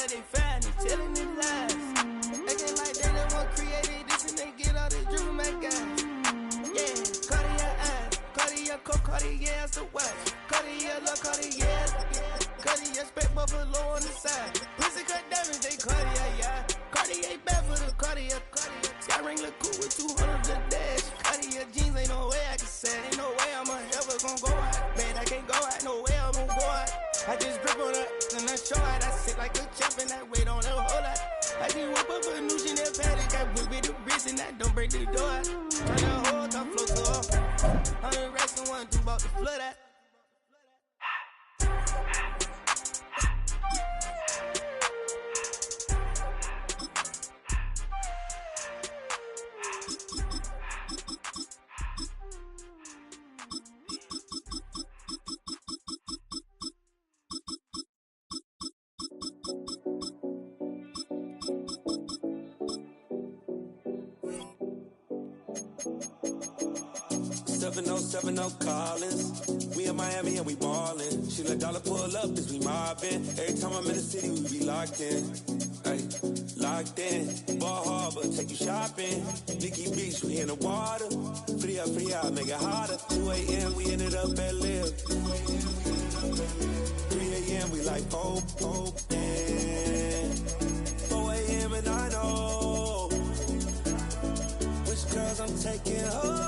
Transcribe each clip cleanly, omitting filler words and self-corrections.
that they find it, telling it lies. Acting like they the one created this and they get all this drip from my guys. Yeah, Cartier eyes, Cartier coat, Cartier as the watch. Cartier look, Cartier, Cartier spec buffalo on the side. Pussy cut diamonds, they Cartier, yeah. Cartier bad for the Cartier. Sky ring look cool with 200 the dash. Cartier jeans, ain't no way I can say. Ain't no way I'm ever gon' go out. Man, I can't go out, no way I'm gon' go out. I just grip on her and I show out. I sit like a champ and I wait on her whole lot. I just whip up a new Chanel paddock. I whip with the bricks and I don't break the door out. Turn the whole top flow to off. 100 racks and one, two bought the flood out. No Collins. We in Miami and we ballin'. She let dollar pull up as we mobbin'. Every time I'm in the city, we be locked in. Ay, locked in. Ball Harbor, take you shopping. Nikki Beach, we in the water. Free up, make it hotter. 2 a.m., we ended up at Live. 3 a.m., we like Pope, and 4 a.m. and I know which girls I'm taking home.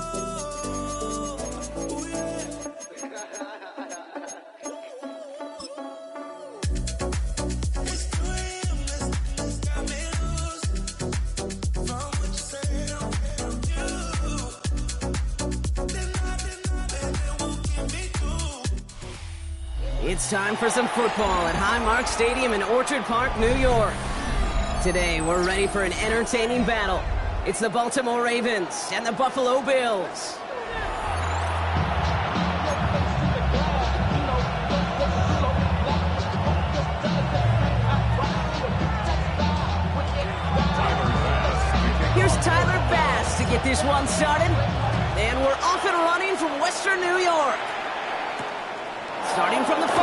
It's time for some football at Highmark Stadium in Orchard Park, New York. Today, we're ready for an entertaining battle. It's the Baltimore Ravens and the Buffalo Bills. Here's Tyler Bass to get this one started. And we're off and running from Western New York. Starting from the 5.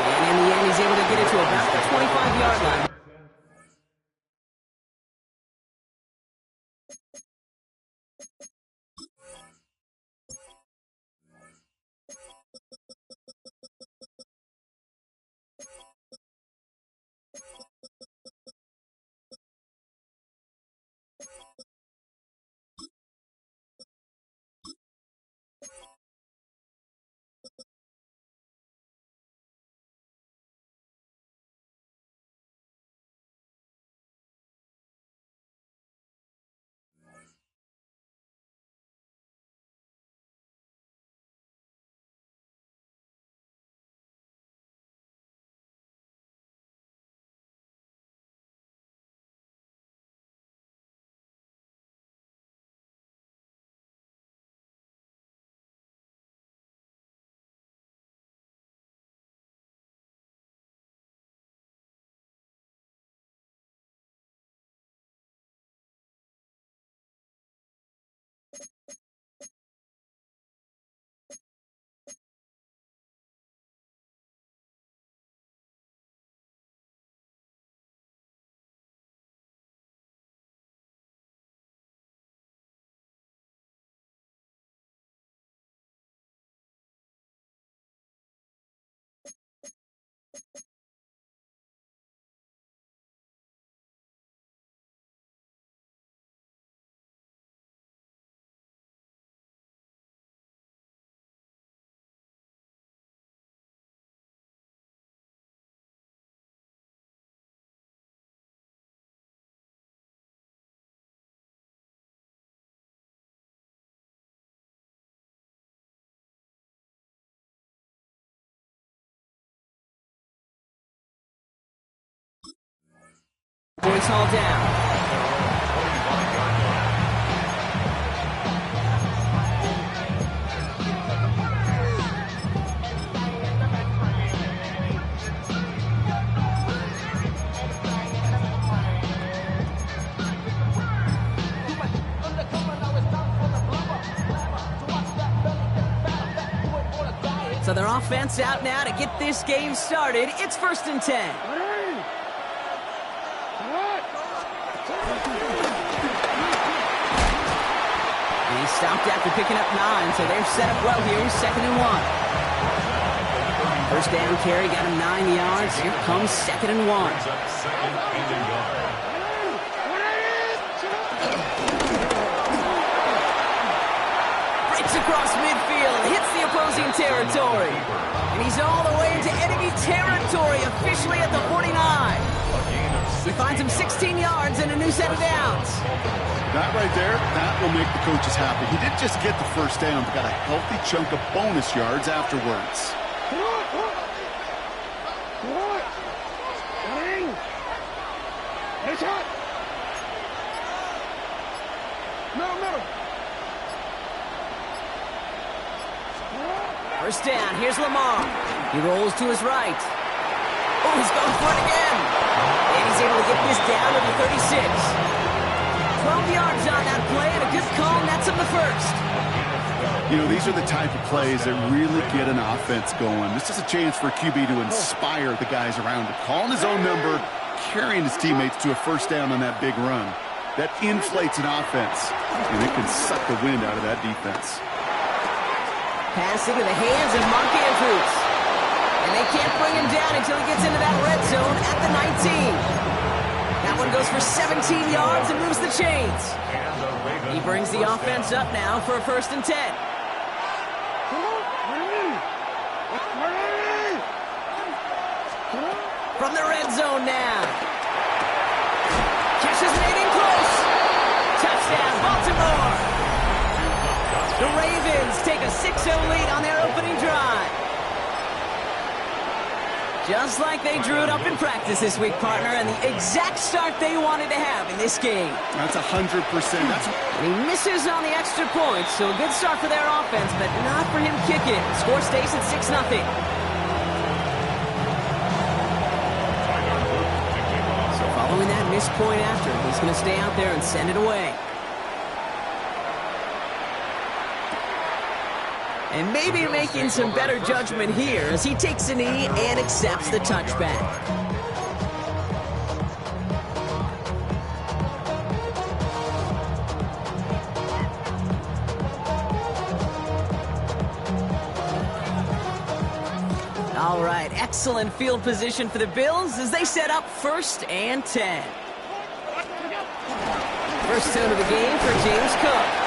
And in the end, he's able to get it to about the 25-yard line. Points all down. So they're offense out now to get this game started. It's 1st and 10. And he stopped after picking up 9, so they're set up well here. 2nd and 1. First down carry got him 9 yards. Here comes 2nd and 1. Across midfield, hits the opposing territory. And he's all the way into enemy territory, officially at the 49. He finds him 16 yards and a new set of downs. That right there, that will make the coaches happy. He didn't just get the first down, but got a healthy chunk of bonus yards afterwards. First down, here's Lamar. He rolls to his right. Oh, he's going for it again. And he's able to get this down to the 36. 12 yards on that play and a good call, and that's him the first. You know, these are the type of plays that really get an offense going. This is a chance for a QB to inspire the guys around him. Calling his own number, carrying his teammates to a first down on that big run. That inflates an offense, and it can suck the wind out of that defense. Passing to the hands of Mark Andrews. And they can't bring him down until he gets into that red zone at the 19. That one goes for 17 yards and moves the chains. He brings the offense up now for a 1st and 10. From the red zone now. Catches made in close. Touchdown, Baltimore. The Ravens take a 6-0 lead on their opening drive. Just like they drew it up in practice this week, partner, and the exact start they wanted to have in this game. That's 100%. And he misses on the extra point, so a good start for their offense, but not for him kicking. Score stays at 6-0. So following that missed point after, he's going to stay out there and send it away. And maybe making some better judgment here as he takes a knee and accepts the touchback. All right, excellent field position for the Bills as they set up 1st and 10. First down of the game for James Cook.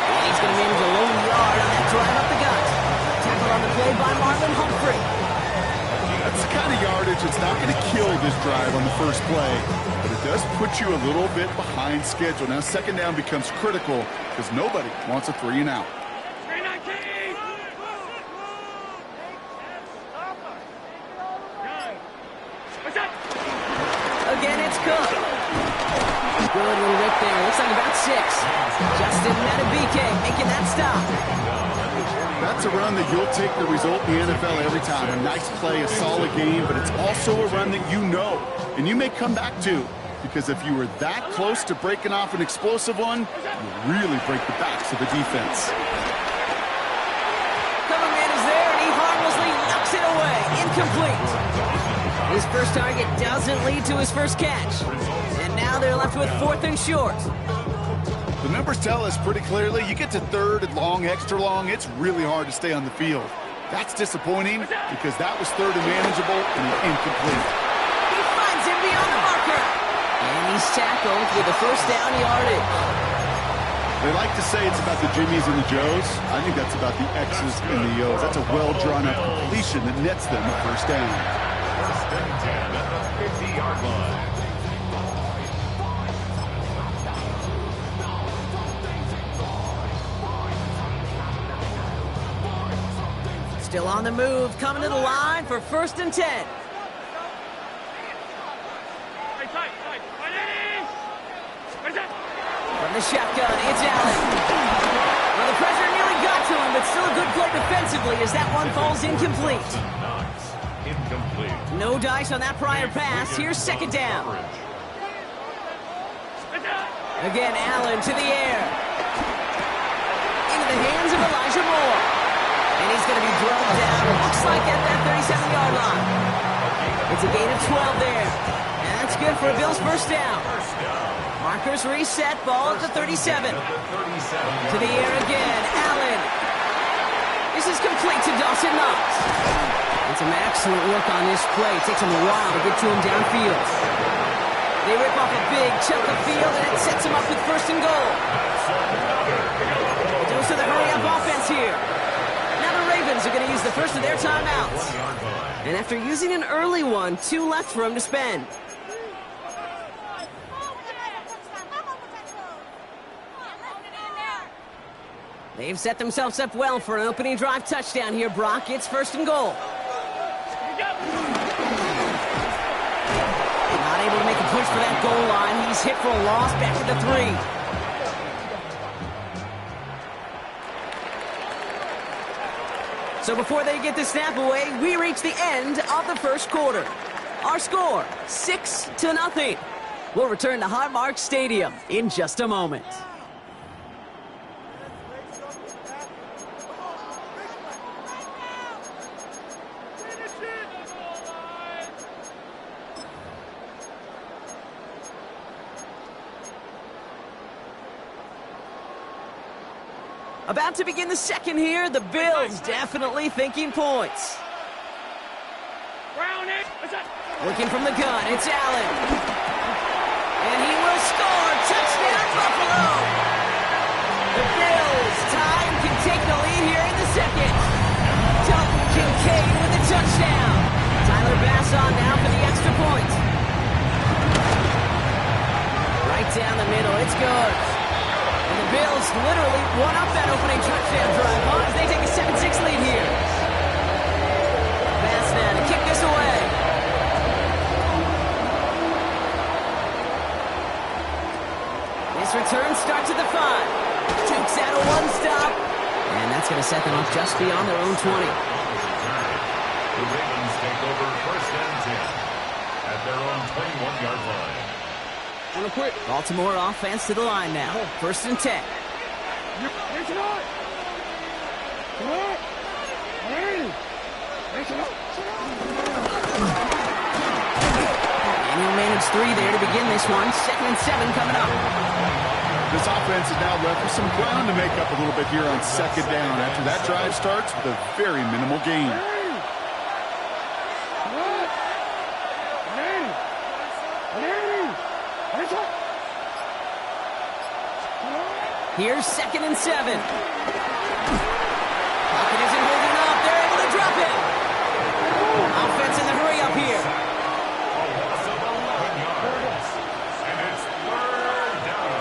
And he's going to manage a lone yard on that drive up the gut. Tackle on the play by Marlon Humphrey. That's the kind of yardage that's not going to kill this drive on the first play, but it does put you a little bit behind schedule. Now 2nd down becomes critical because nobody wants a 3 and out. Again, it's Cook. Good little whip there. Looks like about 6. Justin Matabike making that stop. That's a run that you'll take the result in the NFL every time. A nice play, a solid game, but it's also a run that you know, and you may come back to, because if you were that close to breaking off an explosive one, you really break the backs of the defense. Cover man is there, and he harmlessly knocks it away. Incomplete. His first target doesn't lead to his first catch. And now they're left with 4th and short. The numbers tell us pretty clearly, you get to 3rd and long, extra long, it's really hard to stay on the field. That's disappointing because that was 3rd and manageable and incomplete. He finds him beyond the marker. And he's tackled with the first down yardage. They like to say it's about the Jimmies and the Joes. I think that's about the X's and the O's. That's a well-drawn-up completion that nets them a first down. 10 at the 50-yard line. Still on the move, coming to the line for 1st and 10. From the shotgun, it's Allen. Well, the pressure nearly got to him, but still a good play defensively as that one falls incomplete. Incomplete. No dice on that prior pass. Here's 2nd down. Again, Allen to the air. Into the hands of Elijah Moore. And he's going to be drugged down. Looks like at that 37-yard line. It's a gain of 12 there. And that's good for a Bills first down. Markers reset, ball at the 37. To the air again, Allen. This is complete to Dawson Knox. And some excellent work on this play. It takes him a while to get to him downfield. They rip off a big chunk of field, and it sets him up with first and goal. Goes to the hurry-up offense here. Now the Ravens are going to use the first of their timeouts. And after using an early one, 2 left for him to spend. They've set themselves up well for an opening drive touchdown here, Brock. It's first and goal. Not able to make a push for that goal line. He's hit for a loss back to the 3. So before they get the snap away, we reach the end of the first quarter. Our score, 6-0. We'll return to Highmark Stadium in just a moment. About to begin the second here. The Bills definitely thinking points. Looking from the gun, it's Allen. And he will score. Touchdown, Buffalo. The Bills tie and can take the lead here in the second. Dalton Kincaid with a touchdown. Tyler Bass on now for the extra point. Right down the middle, it's good. And the Bills literally won up that opening touchdown drive as they take a 7-6 lead here. Bass now to kick this away. This return starts at the 5. Dukes out a one stop. And that's going to set them up just beyond their own 20. The Ravens take over first and 10 at their own 21-yard line. Baltimore offense to the line now. First and 10. And he'll manage 3 there to begin this one. Second and 7 coming up. This offense is now left with some ground to make up a little bit here on second down after that drive starts with a very minimal gain. Here's second and 7. Pocket isn't holding up. They're able to drop it. Offense in the hurry up here. And it's third down.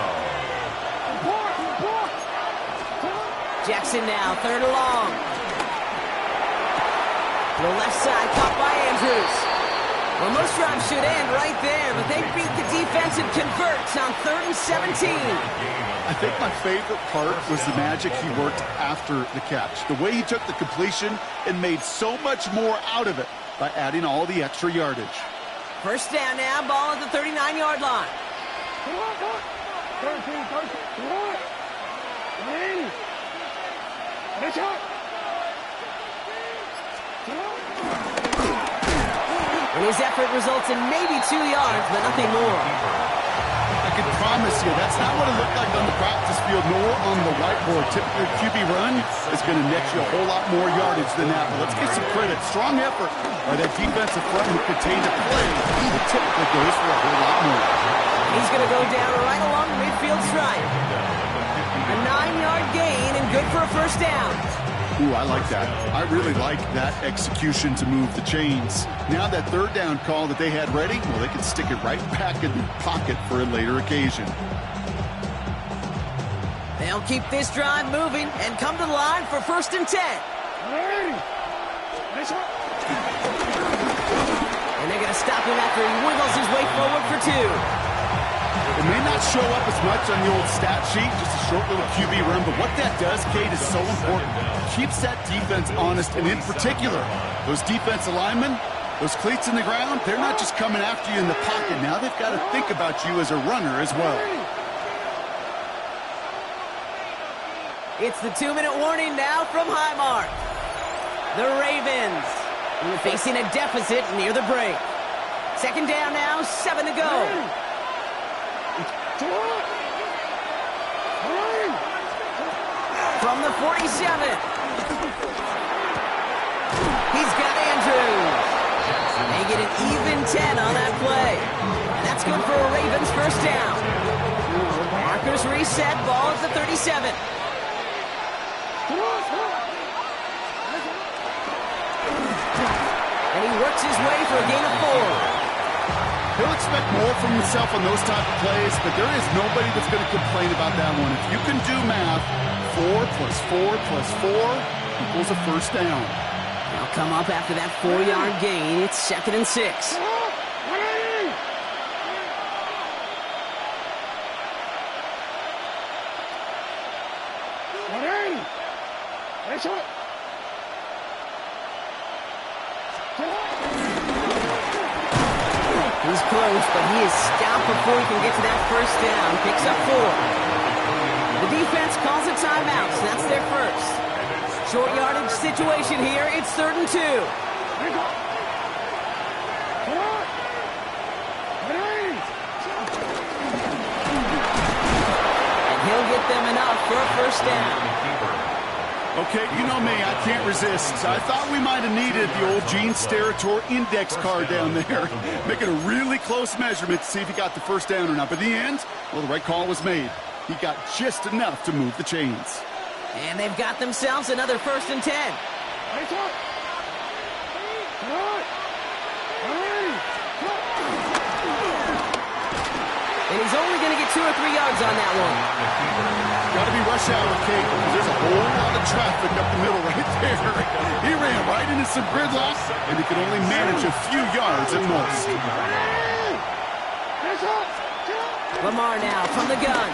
Jackson now, third and long. To the left side, caught by Andrews. Well, most drives should end right there, but they beat the defense and converts on 3rd and 17. I think my favorite part was the magic he worked after the catch. The way he took the completion and made so much more out of it by adding all the extra yardage. First down now, ball at the 39-yard line. And his effort results in maybe 2 yards, but nothing more. I can promise you that's not what it looked like on the practice field nor on the whiteboard. Typically, a QB run is going to net you a whole lot more yardage than that. But let's give some credit. Strong effort by that defensive front who contained the play. It typically goes for a whole lot more. He's going to go down right along the midfield stripe. A 9-yard gain and good for a first down. Ooh, I like that. I really like that execution to move the chains. Now that third down call that they had ready, well, they can stick it right back in the pocket for a later occasion. They'll keep this drive moving and come to the line for first and 10. And they're going to stop him after he wiggles his way forward for 2. It may not show up as much on the old stat sheet, just a short little QB run, but what that does, Kate, is so important. Keeps that defense honest, and in particular, those defensive linemen, those cleats in the ground, they're not just coming after you in the pocket. Now they've got to think about you as a runner as well. It's the 2-minute warning now from Highmark. The Ravens facing a deficit near the break. Second down now, 7 to go. From the 47. He's got Andrews. They get an even 10 on that play. And that's good for a Ravens first down. Markers reset, ball at the 37. And he works his way for a gain of 4. He'll expect more from himself on those type of plays, but there is nobody that's going to complain about that one. If you can do math, 4 plus 4 plus 4 equals a first down. They'll come up after that 4-yard gain. It's 2nd and 6. He's close, but he is stopped before he can get to that first down. Picks up 4. The defense calls a timeout, so that's their first. Short yardage situation here. It's 3rd and 2. And he'll get them enough for a first down. Okay, you know me, I can't resist. I thought we might have needed the old Gene Steratore index card down there. Making a really close measurement to see if he got the first down or not. But in the end, well, the right call was made. He got just enough to move the chains. And they've got themselves another 1st and 10. And he's only going to get 2 or 3 yards on that one. Got to be rush hour, Kate, because there's a whole lot of traffic up the middle right there. He ran right into some gridlock, and he could only manage a few yards at most. Lamar now from the gun.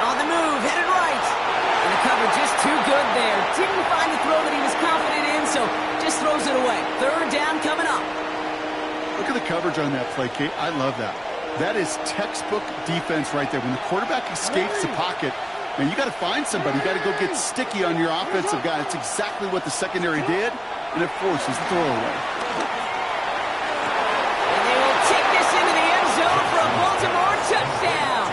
On the move, headed right. And the cover just too good there. Didn't find the throw that he was confident in, so just throws it away. 3rd down coming up. Look at the coverage on that play, Kate. I love that. That is textbook defense right there. When the quarterback escapes the pocket, man, you got to find somebody. You got to go get sticky on your offensive guy. That's exactly what the secondary did, and it forces the throwaway. And they will take this into the end zone for a Baltimore touchdown.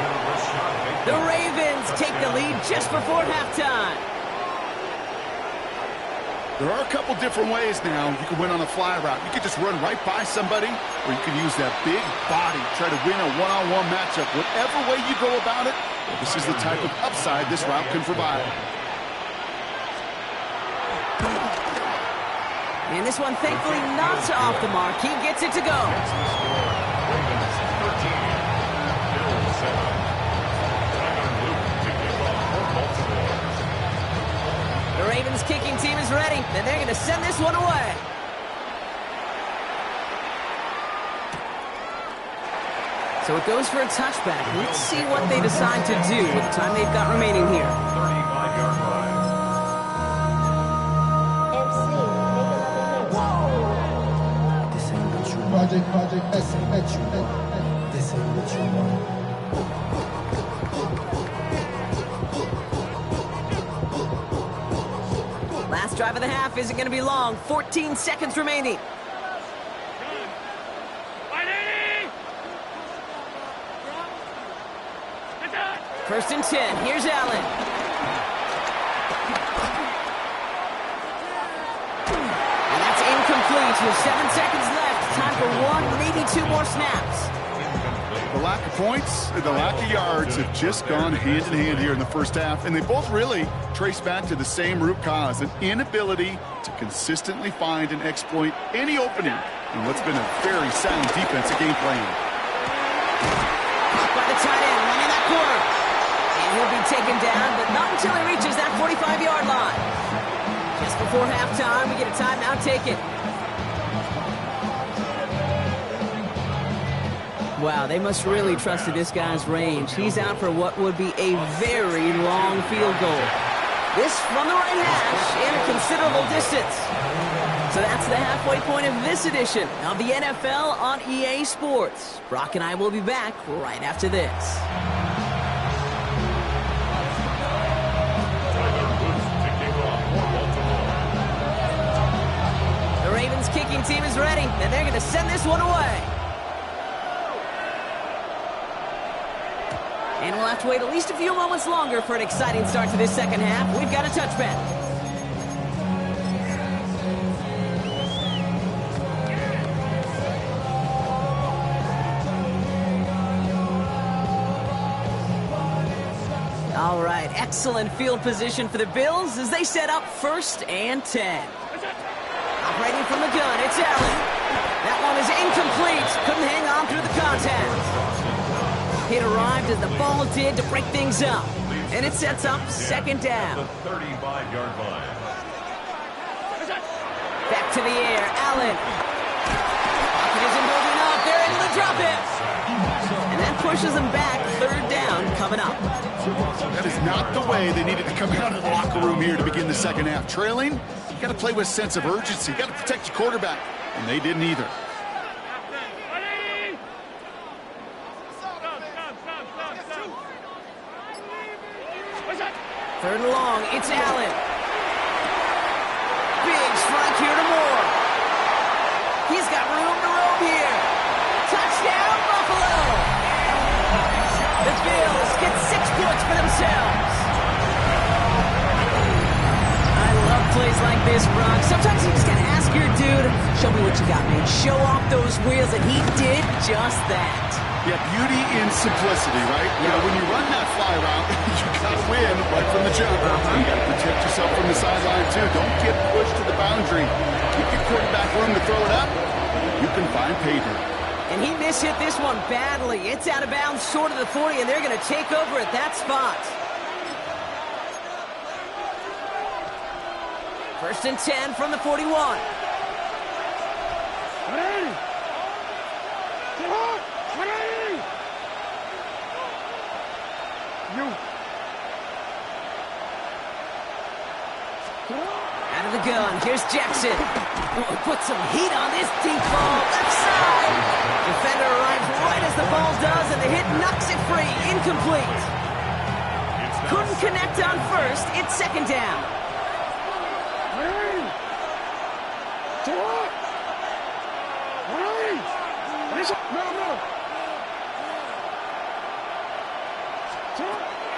The Ravens take the lead just before halftime. There are a couple different ways now. You can win on a fly route. You can just run right by somebody, or you can use that big body, try to win a one-on-one matchup. Whatever way you go about it, this is the type of upside this route can provide. And this one, thankfully, not off the mark. He gets it to go. The Ravens kicking team is ready, and they're going to send this one away. So it goes for a touchback. Let's see what they decide to do with the time they've got remaining here. 35-yard line. This ain't what you want. Project, this ain't what you want. This ain't what you want. Last drive of the half isn't going to be long. 14 seconds remaining. First and 10. Here's Allen. And that's incomplete with 7 seconds left. Time for 1, maybe 2 more snaps. The lack of points and the lack of yards have just gone hand in hand here in the first half, and they both really trace back to the same root cause, an inability to consistently find and exploit any opening in what's been a very sound defensive game plan. Caught by the tight end, running that corner. And he'll be taken down, but not until he reaches that 45-yard line. Just before halftime, we get a timeout taken. Wow, they must really trusted this guy's range. He's out for what would be a very long field goal. This from the right hash in a considerable distance. So that's the halfway point of this edition of the NFL on EA Sports. Brock and I will be back right after this. Ravens kicking team is ready, and they're going to send this one away. And we'll have to wait at least a few moments longer for an exciting start to this second half. We've got a touchback. All right, excellent field position for the Bills as they set up 1st and 10. Operating from the gun, it's Allen. That one is incomplete. Couldn't hang on through the contact. It arrived as the ball did to break things up. And it sets up 2nd down. The 35-yard line. Back to the air, Allen. Pocket isn't holding up. They're able to drop it. And that pushes them back. 3rd down coming up. That is not the way they needed to come out of the locker room here to begin the second half. Trailing, you got to play with sense of urgency. You got to protect your quarterback. And they didn't either. 3rd and long, it's Allen. Big strike here to Moore. He's got room to roam here. Touchdown, Buffalo. The Bills get 6 points for themselves. I love plays like this, Brock. Sometimes you just gotta ask your dude, show me what you got, man. Show off those wheels, and he did just that. Yeah, beauty in simplicity, right? You know, when you run that fly route, you got to win right from the jump. You got to protect yourself from the sideline, too. Don't get pushed to the boundary. Keep your quarterback room to throw it up. You can find pay dirt. And he mishit this one badly. It's out of bounds short of the 40, and they're going to take over at that spot. 1st and 10 from the 41. Out of the gun, here's Jackson. Oh, put some heat on this deep ball, left side. Defender arrives right as the ball does, and the hit knocks it free, incomplete. Couldn't connect on 1st, it's 2nd down.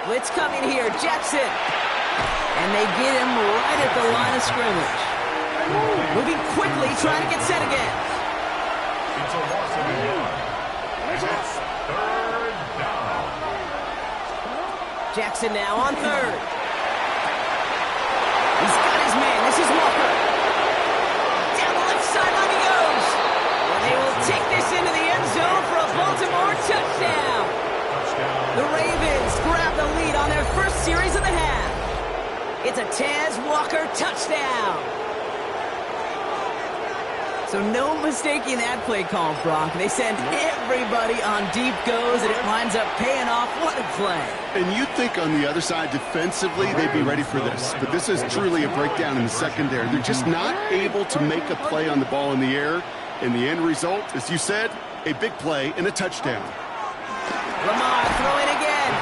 Blitz coming here, Jackson. And they get him right at the line of scrimmage. Moving quickly, trying to get set again. It's a loss of a yard. And it's 3rd down. Jackson now on 3rd. He's got his man. This is Walker. Down the left sideline he goes. And they will take this into the end zone for a Baltimore touchdown. The Ravens grab the lead on their first series of the half. It's a Taz Walker touchdown. So no mistaking that play call, Brock. They send everybody on deep goes, and it winds up paying off. What a play. And you'd think on the other side, defensively, they'd be ready for this. But this is truly a breakdown in the secondary. They're just not able to make a play on the ball in the air. And the end result, as you said, a big play and a touchdown. Lamar throwing again.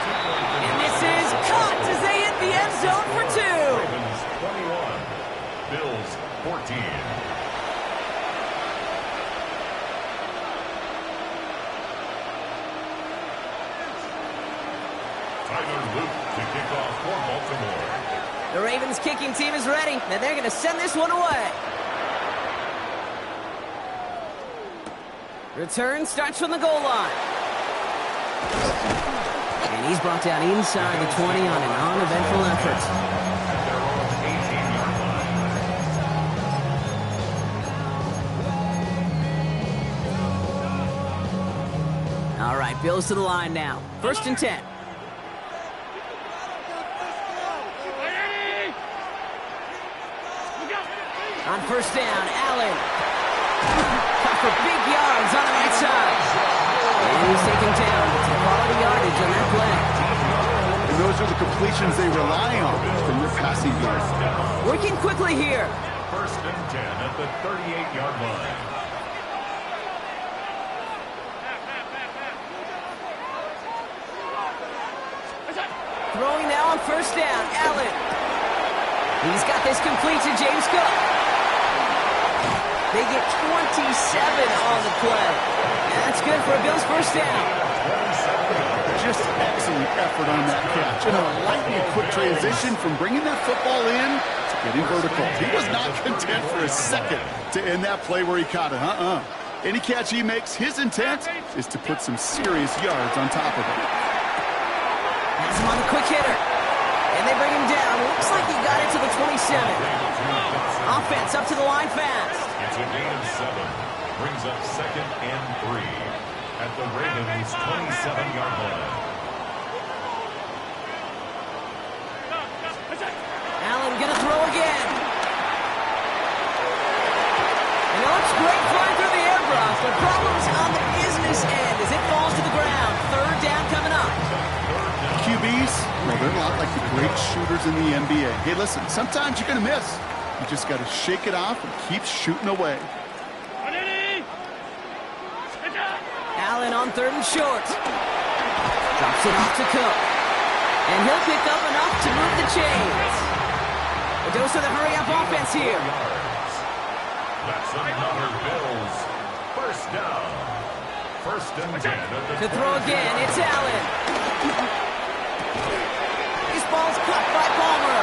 And this is caught as they hit the end zone for 2. Ravens 21, Bills 14. Tyler Luke to kick off for Baltimore. The Ravens kicking team is ready, and they're going to send this one away. Return starts from the goal line. And he's brought down inside the 20 on an uneventful effort. At their own 18-yard line. All right, Bills to the line now. 1st and 10. On 1st down, Allen. Caught for big yards on the right side. And he's taken down. It's quality yardage on that play. And those are the completions they rely on from their passing game. Working quickly here. 1st and 10 at the 38-yard line. Throwing now on 1st down, Allen. He's got this complete to James Cook. They get 27 on the play. And that's good for a Bills first down. Just excellent effort on that catch. And a lightning quick transition from bringing that football in to getting vertical. He was not content for a second to end that play where he caught it. Any catch he makes, his intent is to put some serious yards on top of it. Has him on the quick hitter. And they bring him down. Looks like he got into the 27. Offense up to the line fast. It's a gain of 7. Brings up 2nd and 3 at the Ravens' 27-yard line. Allen gonna throw again. And it looks great flying through the air, Brock. The problem's on the business end as it falls to the ground. Third down coming up. QBs, well, they're a lot like the great shooters in the NBA. Hey, listen, sometimes you're going to miss. You just got to shake it off and keep shooting away. Allen on 3rd and short. Drops it off to Cook. And he'll pick up enough to move the chains. A dose of the hurry-up offense here. That's another Bills first down. 1st and 10 at the To throw again, it's Allen. This ball's cut by Palmer.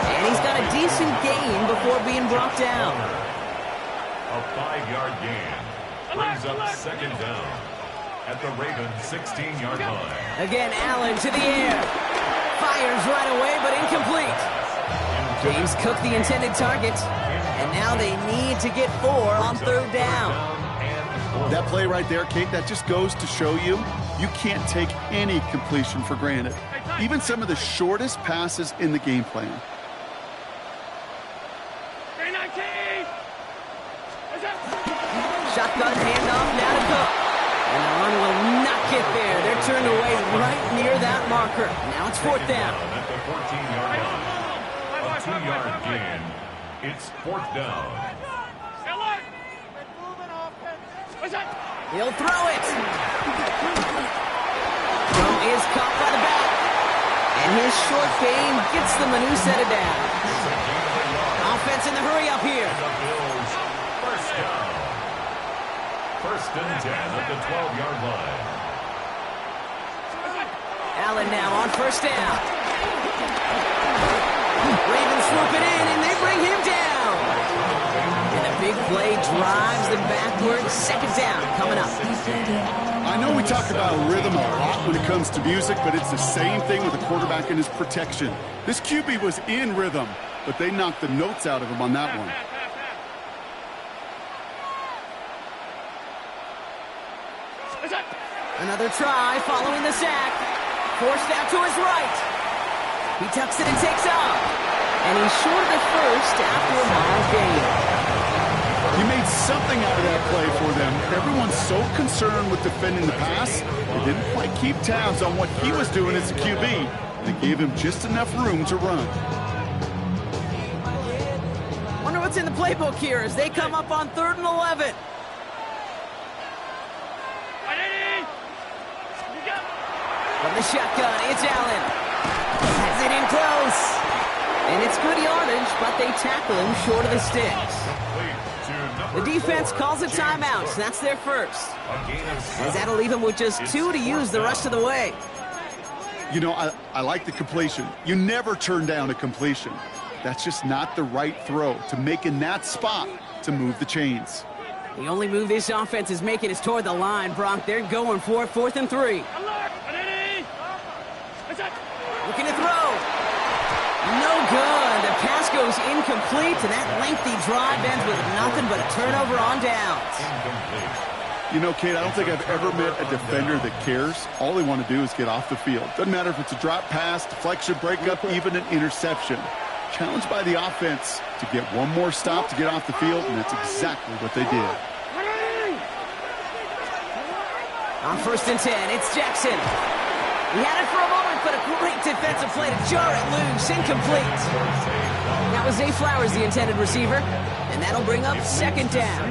And he's got a decent gain before being brought down. A 5-yard gain. Brings up 2nd down at the Ravens' 16-yard line. Again, Allen to the air. Fires right away, but incomplete. James Cook the intended target. And now they need to get 4 on 3rd down. That play right there, Kate, that just goes to show you can't take any completion for granted. Even some of the shortest passes in the game plan. Shotgun handoff now to Cook. And the run will not get there. They're turned away right near that marker. Now it's 4th down. At the 14-yard line. A 2-yard gain. It's 4th down. He'll throw it. Throw is caught by the back. And his short game gets them a new set of down. Offense in the hurry up here. The Bills first down. 1st and 10 at the 12-yard line. Allen now on 1st down. Ravens swoop it in, and they bring him down. And the big play drives them backward. 2nd down coming up. I know we talk about rhythm a lot when it comes to music, but it's the same thing with the quarterback and his protection. This QB was in rhythm, but they knocked the notes out of him on that one. Another try following the sack. Forced out to his right. He tucks it and takes off. And he's short of the first after a long gain. He made something out of that play for them. Everyone's so concerned with defending the pass, they didn't quite keep tabs on what he was doing as a QB. They gave him just enough room to run. Wonder what's in the playbook here as they come up on 3rd and 11. From the shotgun, it's Allen. Has it in close. And it's good yardage, but they tackle him short of the sticks. The defense calls a timeout. That's their first. As that'll leave him with just 2 to use the rest of the way. You know, I like the completion. You never turn down a completion. That's just not the right throw to make in that spot to move the chains. The only move this offense is making is toward the line, Brock. They're going for it, 4th and 3. Looking to throw. No good. The pass goes incomplete, and that lengthy drive ends with nothing but a turnover on downs. You know, Kate, I don't think I've ever met a defender that cares. All they want to do is get off the field. Doesn't matter if it's a drop pass, deflection, breakup, even an interception. Challenged by the offense to get one more stop to get off the field, and that's exactly what they did. On 1st and 10, it's Jackson. He had it for a moment, but a great defensive play to jar it loose. Incomplete. That was Zay Flowers, the intended receiver. And that'll bring up 2nd down.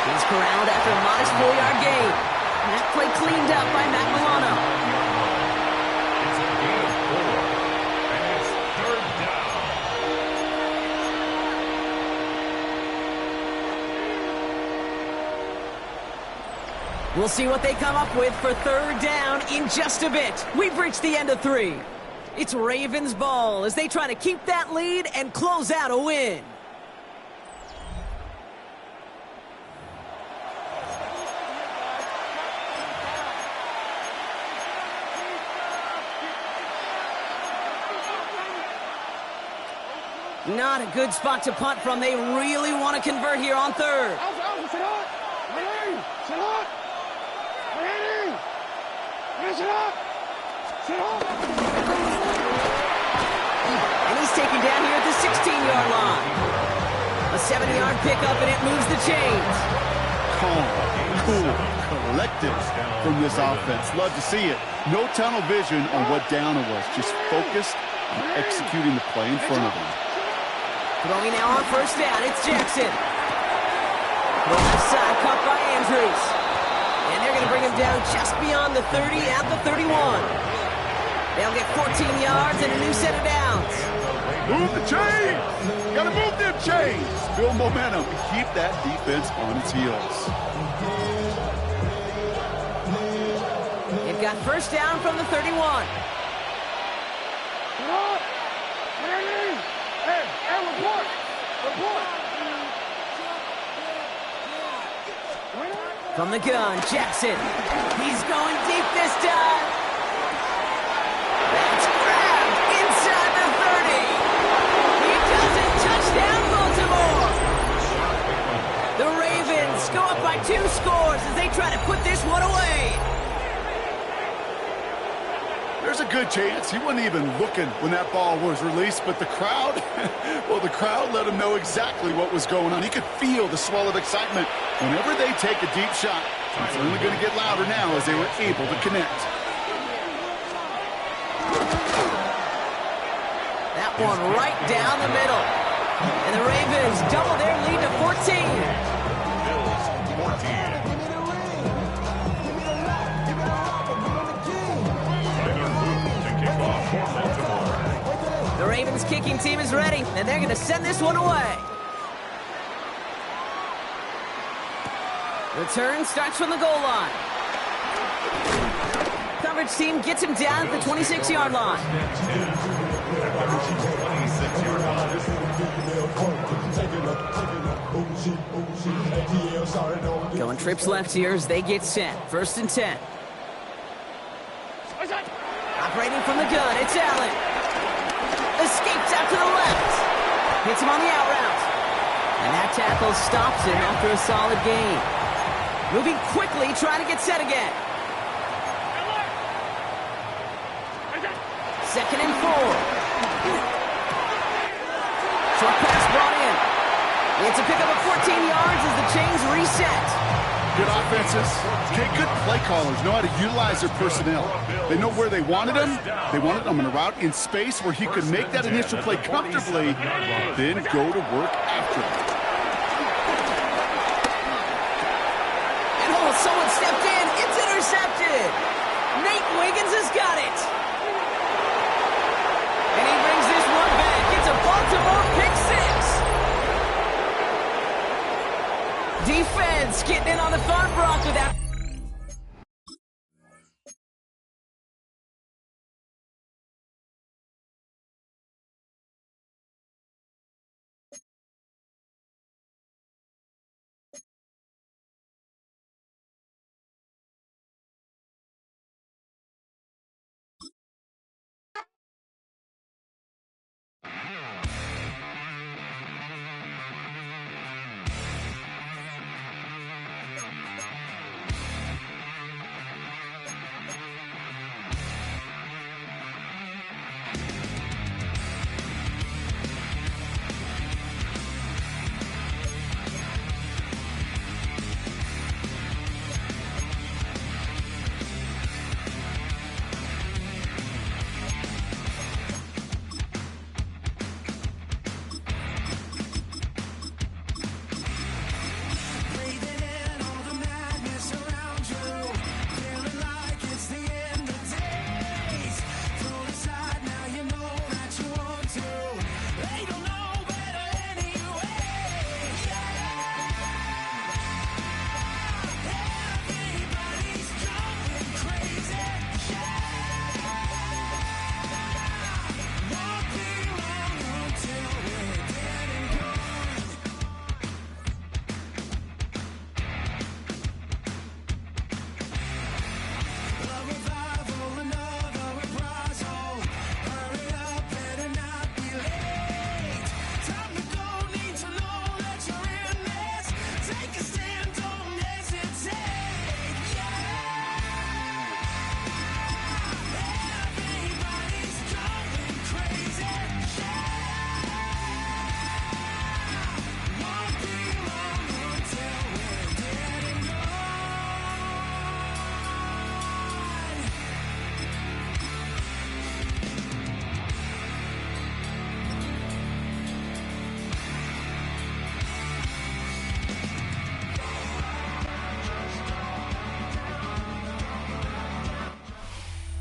He's corralled after a modest 4-yard gain. That play cleaned up by Matt Milano. It's a gain of 4, and it's third down. We'll see what they come up with for third down in just a bit. We've reached the end of 3. It's Ravens ball as they try to keep that lead and close out a win. Not a good spot to punt from. They really want to convert here on third. And he's taken down here at the 16-yard line. A 7-yard pickup, and it moves the chains. Calm, cool, collective from this offense. Love to see it. No tunnel vision on what down it was. Just focused on executing the play in front of them. Throwing now on first down, it's Jackson. The left side caught by Andrews. And they're going to bring him down just beyond the 30 at the 31. They'll get 14 yards and a new set of downs. Move the chains! Gotta move them chains! Build momentum and keep that defense on its heels. They've got first down from the 31. From the gun, Jackson. He's going deep this time. That's grabbed inside the 30. He does it. Touchdown, Baltimore. The Ravens go up by 2 scores as they try to put this one away. There's a good chance he wasn't even looking when that ball was released, but the crowd, well, the crowd let him know exactly what was going on. He could feel the swell of excitement. Whenever they take a deep shot, it's only going to get louder now as they were able to connect. That one right down the middle. And the Ravens double their lead to 14. Bills 14. The Ravens kicking team is ready, and they're going to send this one away. Return starts from the goal line. Coverage team gets him down at the 26-yard line. Going trips left here as they get set. First and 10. Operating from the gun, it's Allen. Escapes out to the left. Hits him on the out route. And that tackle stops him after a solid gain. Moving quickly, trying to get set again. Second and 4. Short pass brought in. It's a pickup of 14 yards as the chains reset. Good offenses, okay, good play callers know how to utilize their personnel. They know where they wanted him. They wanted him on a route in space where he could make that initial play comfortably, then go to work after it. And oh, someone stepped in. It's intercepted. Nate Wiggins has got it. And he brings this one back. It's a Baltimore pick 6. Defense getting in on the front block with that.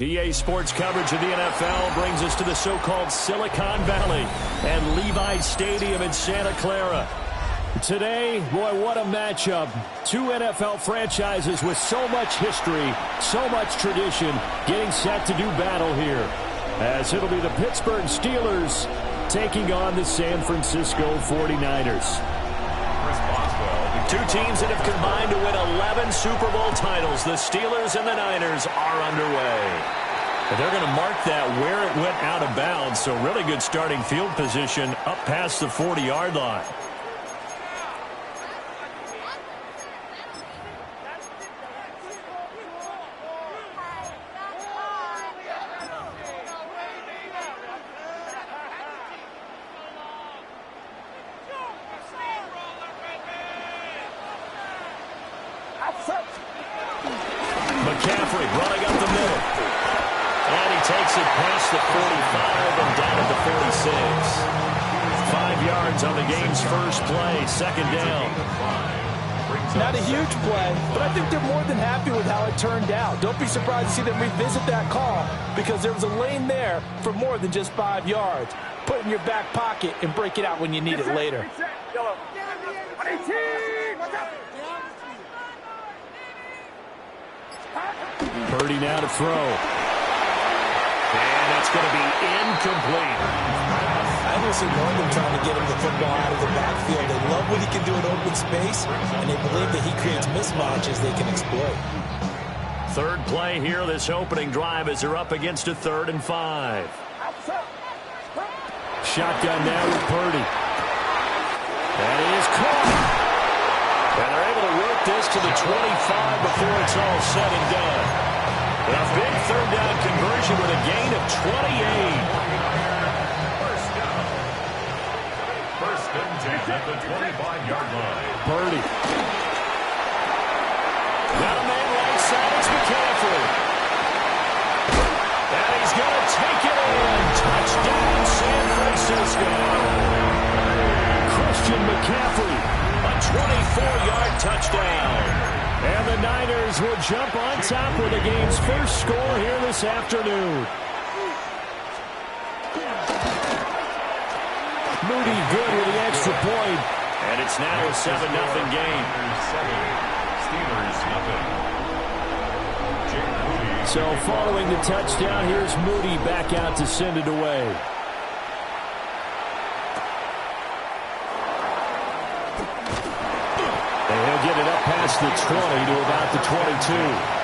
EA Sports coverage of the NFL brings us to the so-called Silicon Valley and Levi's Stadium in Santa Clara. Today, boy, what a matchup. Two NFL franchises with so much history, so much tradition, getting set to do battle here. As it'll be the Pittsburgh Steelers taking on the San Francisco 49ers. Two teams that have combined to win 11 Super Bowl titles. The Steelers and the Niners are underway. But they're going to mark that where it went out of bounds, so really good starting field position up past the 40-yard line. McCaffrey running up the middle. And he takes it past the 45 and down at the 46. 5 yards on the game's first play, second down. Not a huge play, but I think they're more than happy with how it turned out. Don't be surprised to see them revisit that call because there was a lane there for more than just 5 yards. Put it in your back pocket and break it out when you need it later. Purdy now to throw. And that's going to be incomplete. I don't see more of them trying to get him the football out of the backfield. They love what he can do in open space, and they believe that he creates mismatches they can exploit. Third play here, this opening drive, as they're up against a 3rd and 5. Shotgun now with Purdy. That is caught. And they're able to work this to the 25 before it's all said and done. A big 3rd down conversion with a gain of 28. First and 10 at the 25-yard line. Purdy. Got a man right side. It's McCaffrey. And he's going to take it in. Touchdown, San Francisco. Christian McCaffrey. A 24-yard touchdown. And the Niners will jump on top with the game's first score here this afternoon. Moody good with the extra point. And it's now a 7-0 game. Steelers nothing. So following the touchdown, here's Moody back out to send it away. And he'll get it up past the 20 to about the 22.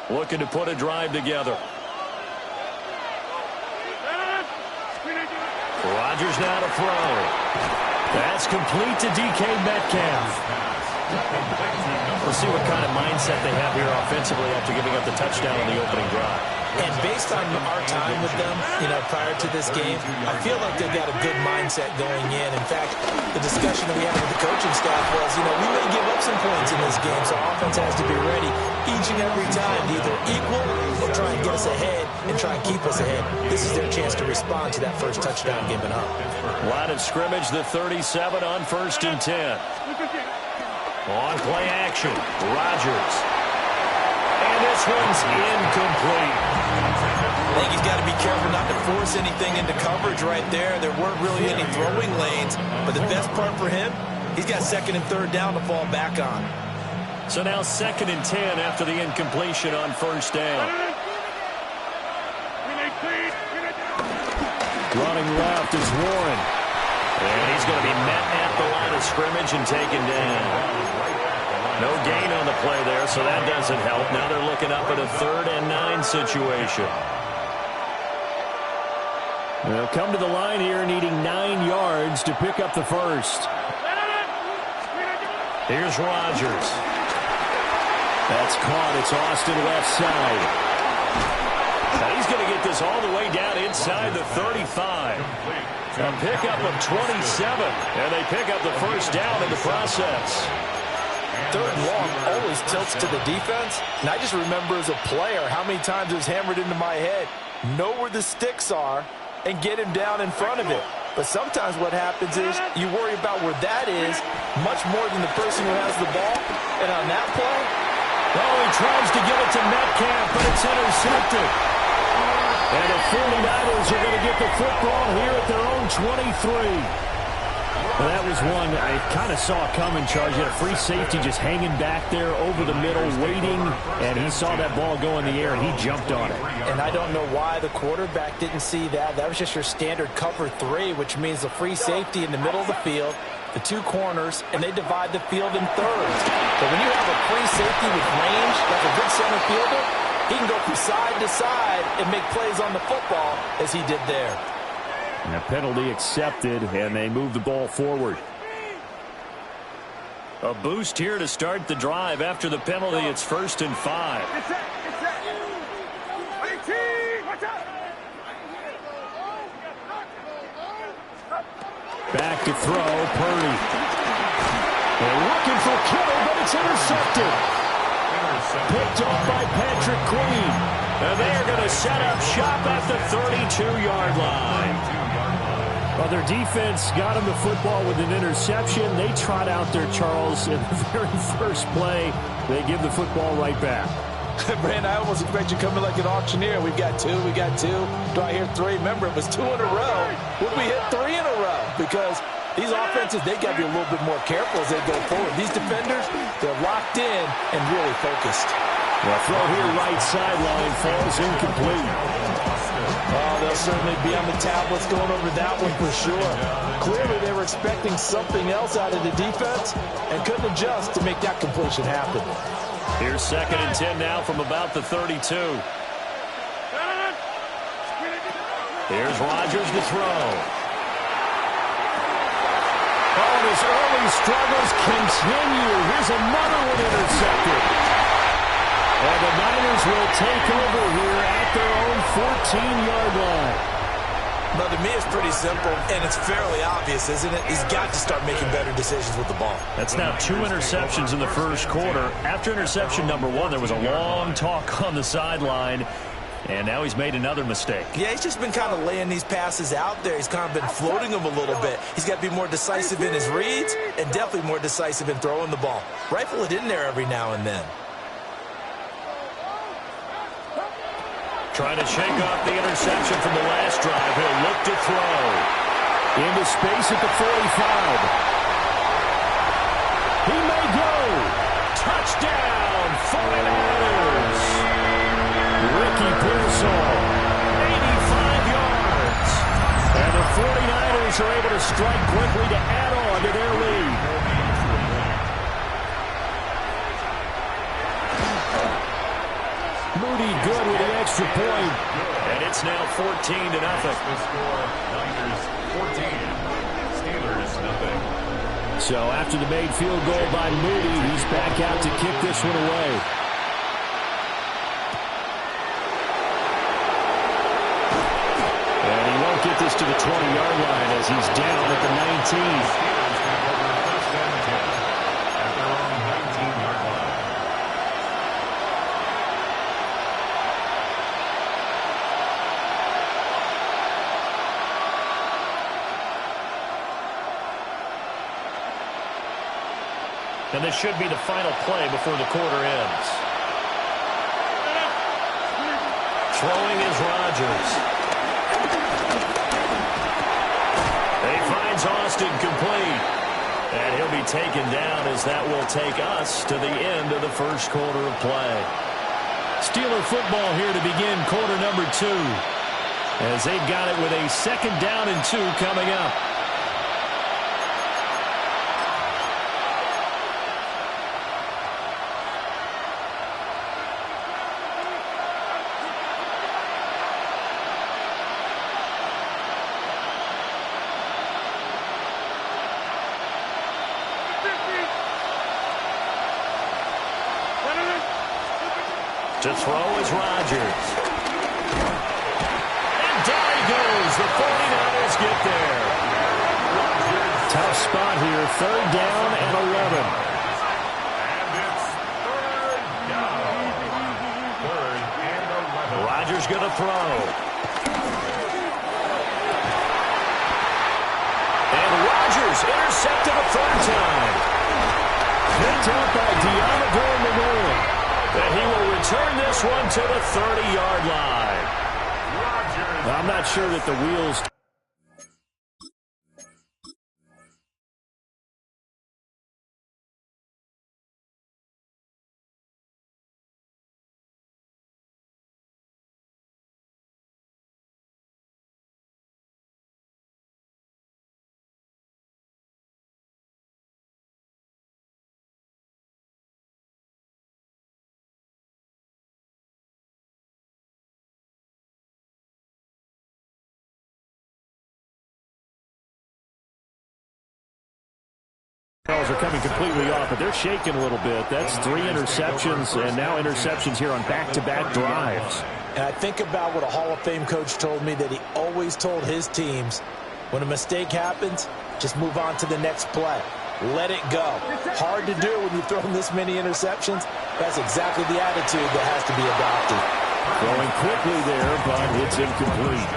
Looking to put a drive together. Rodgers now to throw. That's complete to DK Metcalf. We'll see what kind of mindset they have here offensively after giving up the touchdown on the opening drive. And based on our time with them, prior to this game, I feel like they've got a good mindset going in. In fact, the discussion that we had with the coaching staff was, we may give up some points in this game, so offense has to be ready each and every time to either equal or try and get us ahead and try and keep us ahead. This is their chance to respond to that first touchdown given up. Line of scrimmage, the 37 on 1st and 10. On play action, Rodgers. And this one's incomplete. I think he's got to be careful not to force anything into coverage right there. There weren't really any throwing lanes, but the best part for him, he's got 2nd and 3rd down to fall back on. So now 2nd and 10 after the incompletion on 1st down. Running left is Warren. And he's going to be met at the line of scrimmage and taken down. No gain on the play there, so that doesn't help. Now they're looking up at a 3rd and 9 situation. They'll come to the line here needing 9 yards to pick up the first. Here's Rodgers. That's caught. It's Austin left side. Now he's going to get this all the way down inside the 35. A pickup of 27, and they pick up the first down in the process. Third and long always tilts to the defense, and I just remember as a player how many times it was hammered into my head. Know where the sticks are and get him down in front of it. But sometimes what happens is you worry about where that is much more than the person who has the ball. And on that play, oh, he tries to get it to Metcalf, but it's intercepted. And the 49ers are going to get the football here at their own 23. Well, that was one I kind of saw coming, Charles. You had a free safety just hanging back there over the middle, waiting, and he saw that ball go in the air, and he jumped on it. And I don't know why the quarterback didn't see that. That was just your standard cover 3, which means the free safety in the middle of the field, the 2 corners, and they divide the field in thirds. But when you have a free safety with range, like a good center fielder, he can go from side to side and make plays on the football as he did there. And a penalty accepted, and they move the ball forward. A boost here to start the drive. After the penalty, it's 1st and 5. Back to throw, Purdy. They're looking for Kittle, but it's intercepted. Picked off by Patrick Queen. And they are going to set up shop at the 32-yard line. Well, their defense got him the football with an interception. They trot out there, Charles, in the very first play. They give the football right back. Brand, I almost expect you coming like an auctioneer. We've got 2, we got 2. Do I hear 3? Remember, it was 2 in a row. Would we hit 3 in a row? Because these offenses, they got to be a little bit more careful as they go forward. These defenders, they're locked in and really focused. Well, throw here, right sideline, falls incomplete. Oh, they'll certainly be on the tablets going over that one for sure. Clearly, they were expecting something else out of the defense and couldn't adjust to make that completion happen. Here's 2nd and 10 now from about the 32. Here's Rodgers to throw. Oh, his early struggles continue. Here's another one intercepted. And the Niners will take over here at their own 14-yard line. But to me, it's pretty simple, and it's fairly obvious, isn't it? He's got to start making better decisions with the ball. That's now 2 interceptions in the first quarter. After interception number 1, there was a long talk on the sideline, and now he's made another mistake. Yeah, he's just been kind of laying these passes out there. He's kind of been floating them a little bit. He's got to be more decisive in his reads and definitely more decisive in throwing the ball. Rifle it in there every now and then. Trying to shake off the interception from the last drive. He'll look to throw. Into space at the 45. He may go. Touchdown, 49ers. Ricky Pearsall, 85 yards. And the 49ers are able to strike quickly to add on to their lead. Moody good with the extra point. And it's now 14-0. The score, Niners 14, Steelers nothing. So after the made field goal by Moody, he's back out to kick this one away. And he won't get this to the 20-yard line as he's down at the 19. And this should be the final play before the quarter ends. Throwing is Rodgers. He finds Austin complete. And he'll be taken down as that will take us to the end of the first quarter of play. Steeler football here to begin quarter number 2. As they've got it with a 2nd down and 2 coming up. To throw is Rodgers. And down he goes. The 49ers get there. spot here. 3rd down and 11. And it's 3rd down. 3rd and 11. Rodgers going to throw. And Rodgers intercepted a 3rd time. Picked up by Deommodore Lenoir. And he will return this one to the 30-yard line. I'm not sure that the wheels... are coming completely off, but they're shaking a little bit. That's 3 interceptions, and now interceptions here on back-to-back drives. And I think about what a Hall of Fame coach told me, that he always told his teams, when a mistake happens, just move on to the next play. Let it go. Hard to do when you've thrown this many interceptions. That's exactly the attitude that has to be adopted. Going quickly there, but it's incomplete.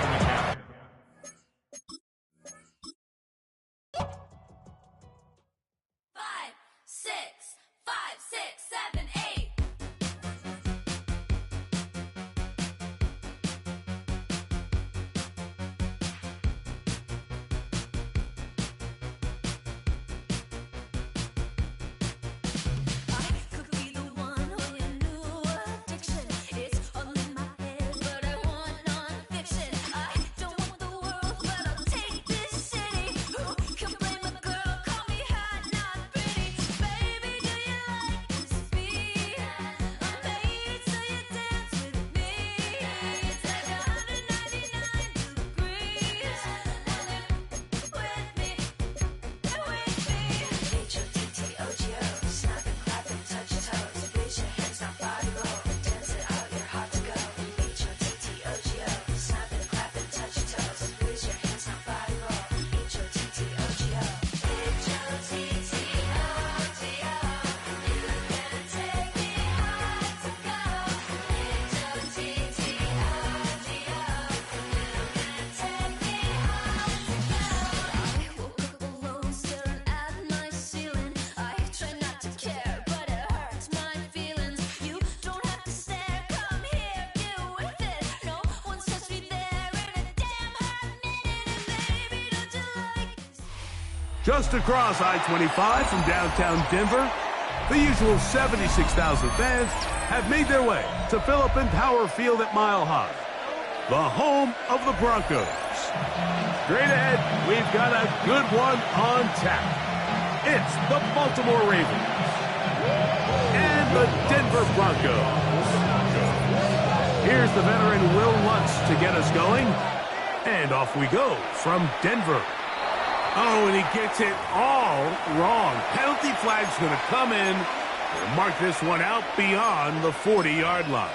'Just across I-25 from downtown Denver, the usual 76,000 fans have made their way to Philip and Power Field at Mile High, the home of the Broncos. Straight ahead, we've got a good one on tap. It's the Baltimore Ravens and the Denver Broncos. Here's the veteran Will Lutz to get us going. And off we go from Denver. Oh, and he gets it all wrong. Penalty flag's going to come in. We'll mark this one out beyond the 40-yard line.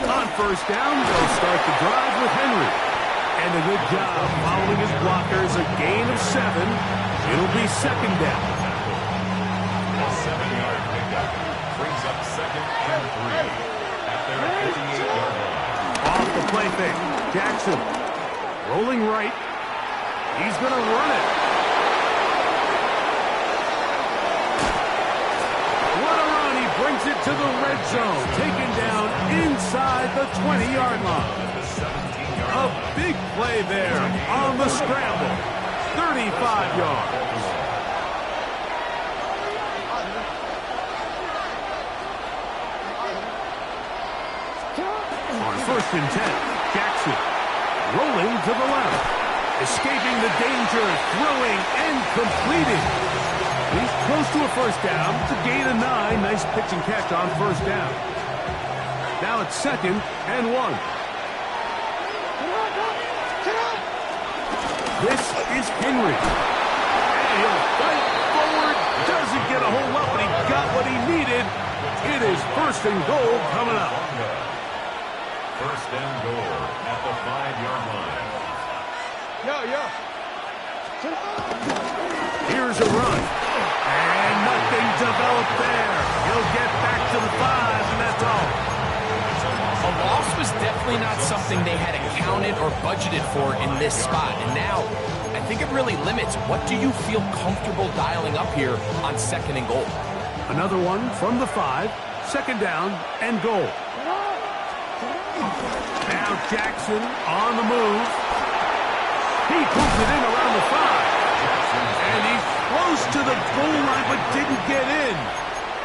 On first down, they'll start the drive with Henry. And a good job following his blockers, a gain of 7. It'll be second down. A 7-yard pickup brings up 2nd and 3 at their 58-yard line. Off the play fake, Jackson rolling right. He's going to run it. What a run. He brings it to the red zone, taken down inside the 20-yard line. A big play there on the scramble. 35 yards. On 1st and 10, Jackson rolling to the left. Escaping the danger, throwing and completing. He's close to a first down to gain a 9. Nice pitch and catch on first down. Now it's 2nd and 1. This is Henry. And he'll fight forward. Doesn't get a whole lot, but he got what he needed. It is 1st First and goal coming up. First and goal at the 5-yard line. Here's a run. And nothing developed there. He'll get back to the 5, and that's all. A loss was definitely not something they had accounted or budgeted for in this spot. And now, I think it really limits what do you feel comfortable dialing up here on second and goal. Another one from the 5. Second down and goal. Now Jackson on the move. He pulls it in around the 5. And he's close to the goal line but didn't get in.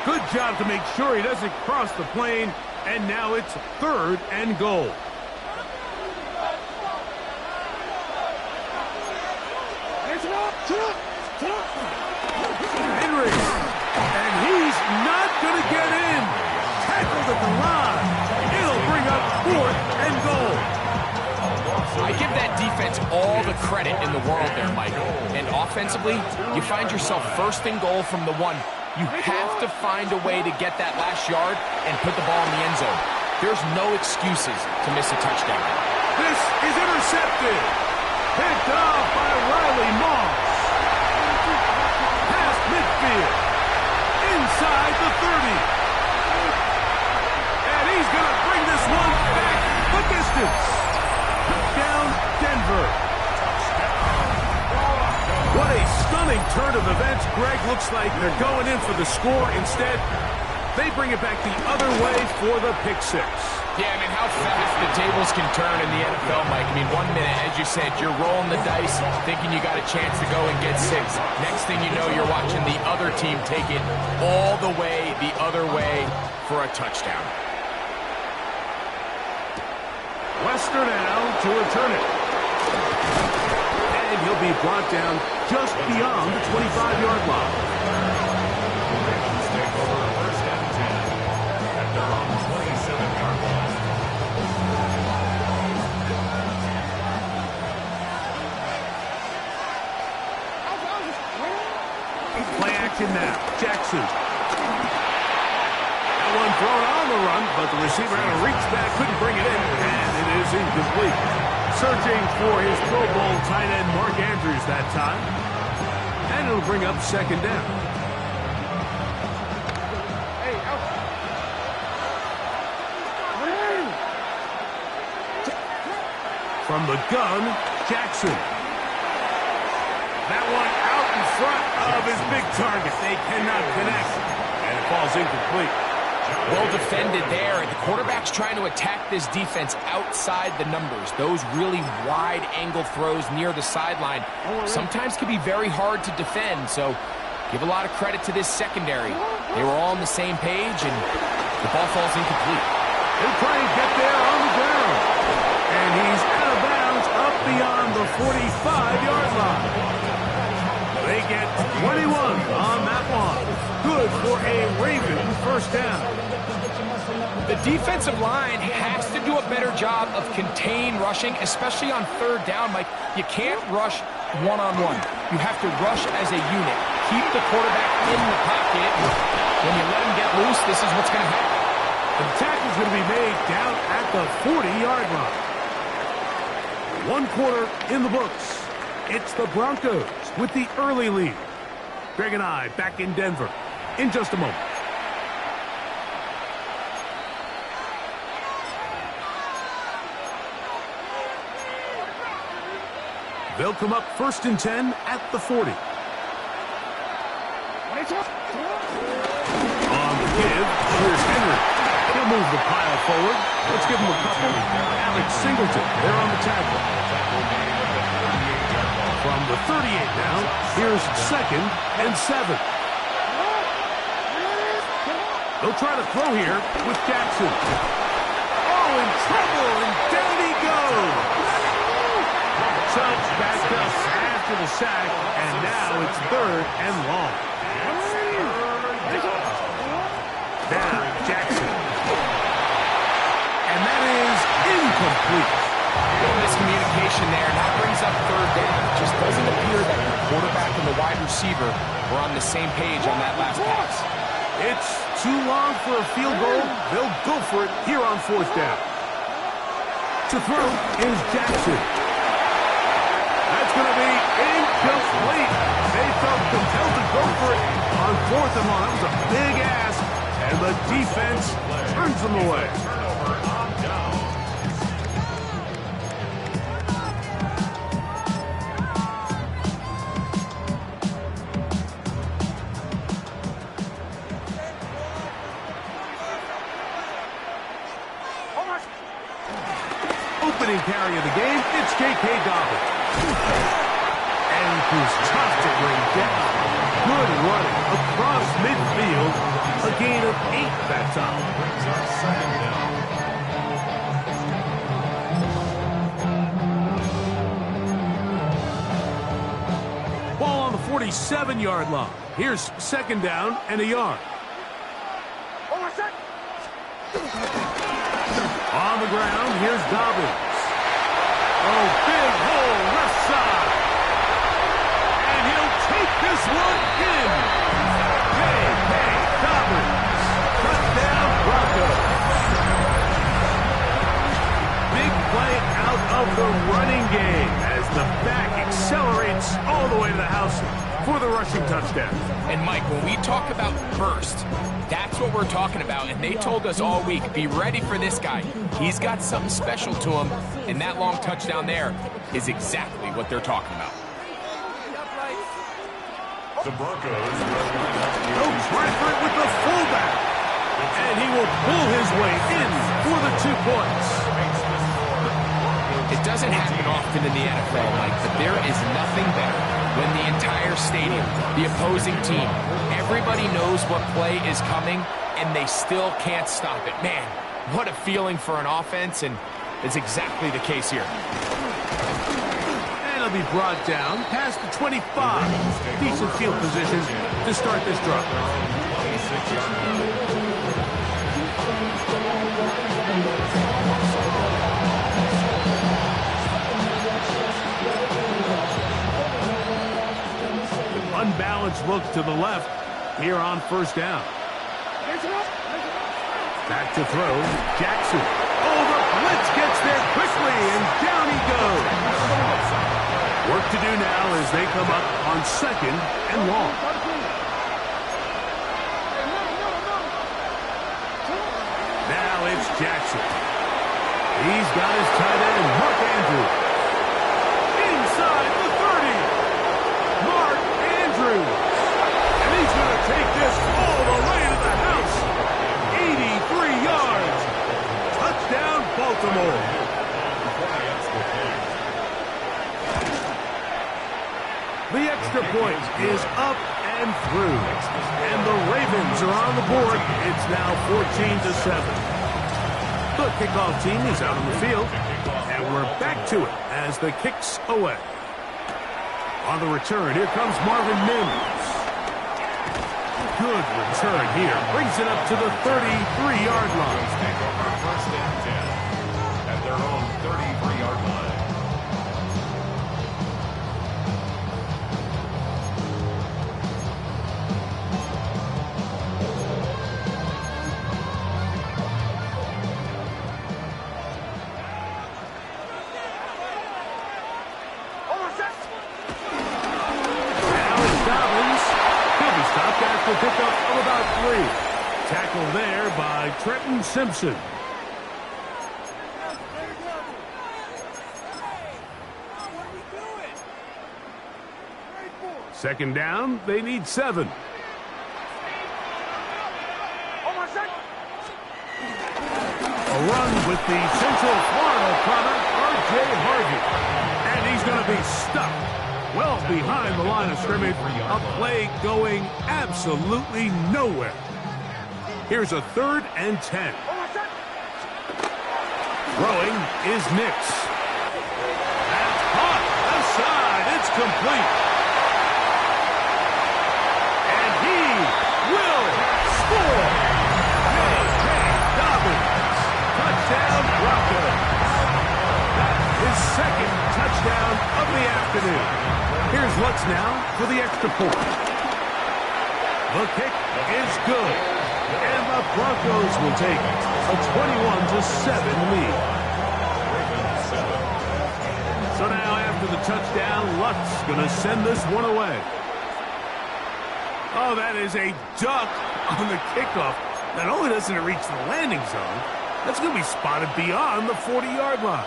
Good job to make sure he doesn't cross the plane. And now it's third and goal. Henry. And he's not going to get in. Tackled at the line. It'll bring up fourth and goal. I give that defense all the credit in the world there, Mike. And offensively, you find yourself first and goal from the 1. You have to find a way to get that last yard and put the ball in the end zone. There's no excuses to miss a touchdown. This is intercepted. Picked off by Riley Moss. Past midfield. Inside the 30. And he's going to bring this one back the distance. Down Denver. What a stunning turn of events. Greg, looks like they're going in for the score. Instead, they bring it back the other way for the pick 6. Yeah, I mean, how fast the tables can turn in the NFL, Mike. I mean, 1 minute, as you said, you're rolling the dice, thinking you got a chance to go and get 6. Next thing you know, you're watching the other team take it all the way the other way for a touchdown. Wester now to return it. And he'll be brought down just beyond the 25-yard line. Ravens take over first and 10 at their own 27-yard line. Play action now. Jackson. That one thrown on the run, but the receiver had to reach back, couldn't bring it in, and it is incomplete. Searching for his Pro Bowl tight end Mark Andrews that time. And it'll bring up second down. From the gun, Jackson. That one out in front of his big target. They cannot connect, and it falls incomplete. Well defended there, and the quarterback's trying to attack this defense outside the numbers. Those really wide-angle throws near the sideline sometimes can be very hard to defend, so give a lot of credit to this secondary. They were all on the same page, and the ball falls incomplete. He'll try and get there on the ground, and he's out of bounds up beyond the 45-yard line. They get 21 on that one. Good for a Raven first down. The defensive line has to do a better job of contained rushing, especially on third down. Mike, you can't rush one-on-one. You have to rush as a unit. Keep the quarterback in the pocket. When you let him get loose, this is what's going to happen. The tackle's going to be made down at the 40-yard line. 1 quarter in the books. It's the Broncos with the early lead. Greg and I back in Denver in just a moment. They'll come up first and 10 at the 40. On the give, here's Henry. He'll move the pile forward. Let's give him a couple. Alex Singleton, they're on the tackle. From the 38 now, here's second and 7. They'll try to throw here with Jackson. Oh, in trouble, and down he goes. Subs backed up after the sack, and now it's third and long. Now Jackson. And that is incomplete. Miscommunication there, and that brings up third down. It just doesn't appear that the quarterback and the wide receiver were on the same page on that last pass. It's too long for a field goal. They'll go for it here on 4th down. To throw is Jackson. That's going to be incomplete. They felt compelled to go for it on 4th and 1. That was a big ask, and the defense turns them away. Turnover on down. Opening carry of the game, it's J.K. Dobbins. And he's tough to bring down. Good running across midfield. A gain of 8 that time. Brings up 2nd down. Ball on the 47-yard line. Here's 2nd down and a yard. On the ground, here's Dobbins. Oh, big hole, left side. And he'll take this one in. J.K. Dobbins. Touchdown, Broncos. Big play out of the running game as the back accelerates all the way to the house for the rushing touchdown. And Mike, when we talk about burst, that's what we're talking about. And they told us all week, be ready for this guy. He's got something special to him. And that long touchdown there is exactly what they're talking about. The Broncos will line up the Coach Bradford with the fullback. And he will pull his way in for the 2 points. It doesn't happen often in the NFL, Mike, but there is nothing better when the entire stadium, the opposing team, everybody knows what play is coming, and they still can't stop it. Man, what a feeling for an offense, and it's exactly the case here. And it'll be brought down past the 25. Decent field position to start this drive. Unbalanced look to the left here on 1st down. Back to throw, Jackson. Oh, the blitz gets there quickly, and down he goes. Work to do now as they come up on 2nd and long. Now it's Jackson. He's got his tight end, Mark Andrews. Inside the 30. Mark Andrews. And he's going to take this all the way to the house. 83 yards. Touchdown, Baltimore. The extra point is up and through. And the Ravens are on the board. It's now 14-7. The kickoff team is out on the field. And we're back to it as the kick's away. On the return, here comes Marvin Mims. Good return here. Brings it up to the 33-yard line. Take over 1st and 10 at their own 33-yard line. After pickup of about 3. Tackled there by Trenton Simpson. Second down, they need 7. A run with the Central Florida product, R.J. Harvey. And he's going to be stuck well behind the line of scrimmage. A play going absolutely nowhere. Here's a 3rd and 10. Throwing is Nix. That's caught aside. It's complete. And he will score. J.K. Dobbins. Touchdown, Broncos. That's his 2nd touchdown of the afternoon. Here's Lutz now for the extra point. The kick is good. And the Broncos will take a 21-7 lead. So now after the touchdown, Luck's going to send this one away. Oh, that is a duck on the kickoff. Not only doesn't it reach the landing zone, that's going to be spotted beyond the 40-yard line.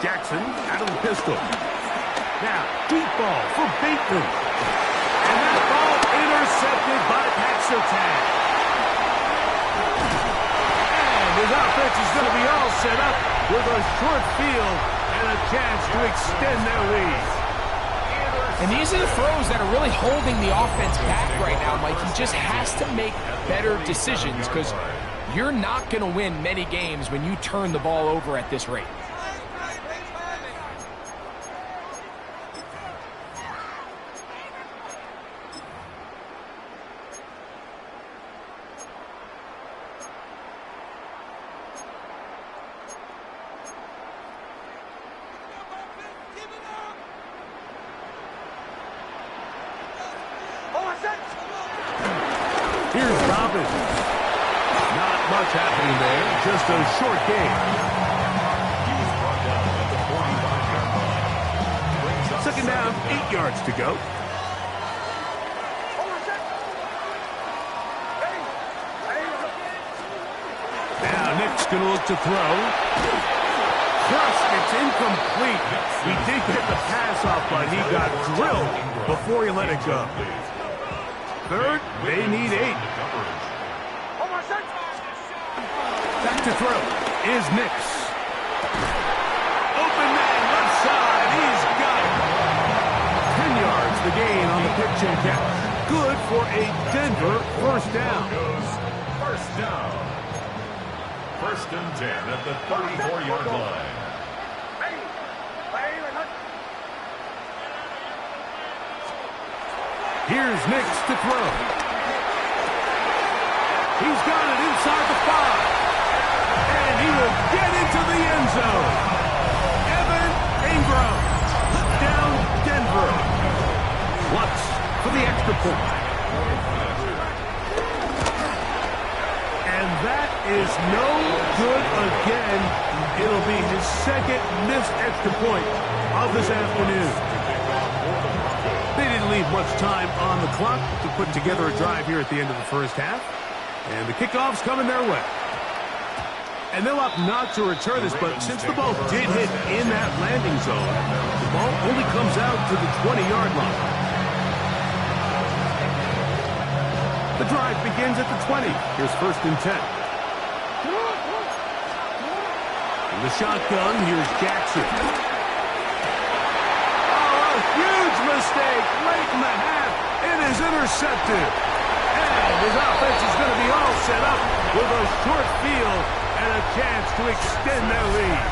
Jackson out of the pistol. Now, deep ball for Bateman. And that ball intercepted by Pat Surtain. And his offense is going to be all set up with a short field and a chance to extend their lead. And these are the throws that are really holding the offense back right now, Mike. He just has to make better decisions because you're not going to win many games when you turn the ball over at this rate. Here's Robbins. Not much happening there. Just a short game. Second down, 8 yards to go. Now Nick's going to look to throw. Just, it's incomplete. He did get the pass off, but he got drilled before he let it go. Third, they need 8. Back to throw is Nix. Open man, left side, he's got it. 10 yards, the gain on the pitch and catch. Good for a Denver first down. First down. First and 10 at the 34-yard line. Here's Nix to throw. He's got it inside the 5. And he will get into the end zone. Evan Ingram. Touchdown, Denver. Lutz for the extra point. And that is no good again. It'll be his second missed extra point of this afternoon. They didn't leave much time on the clock to put together a drive here at the end of the first half. And the kickoff's coming their way. And they'll opt not to return this, but since the ball did hit in that landing zone, the ball only comes out to the 20-yard line. The drive begins at the 20. Here's first and 10. In the shotgun, here's Jackson. Huge mistake late in the half. It is intercepted. And his offense is going to be all set up with a short field and a chance to extend their lead.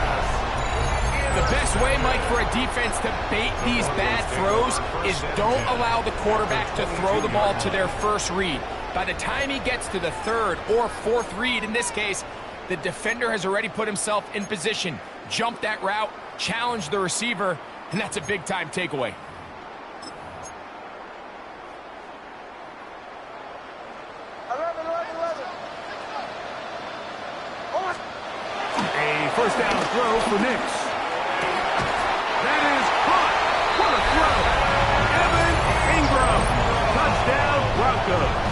The best way, Mike, for a defense to bait these bad throws is don't allow the quarterback to throw the ball to their first read. By the time he gets to the third or fourth read, in this case, the defender has already put himself in position, jumped that route, challenged the receiver, and that's a big-time takeaway. A first down throw for Nix. That is caught. What a throw. Evan Ingram. Touchdown, Broncos.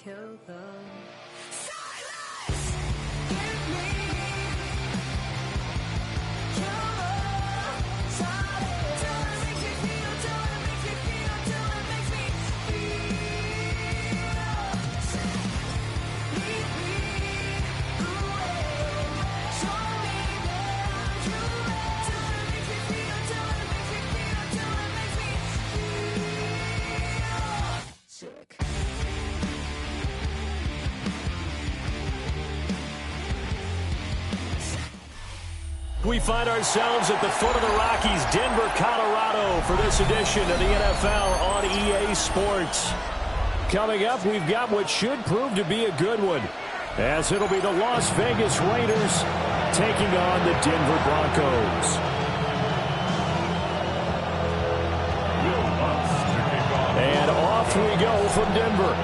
kill them. We find ourselves at the foot of the Rockies, Denver, Colorado, for this edition of the NFL on EA Sports. Coming up, we've got what should prove to be a good one, as it'll be the Las Vegas Raiders taking on the Denver Broncos. And off we go from Denver.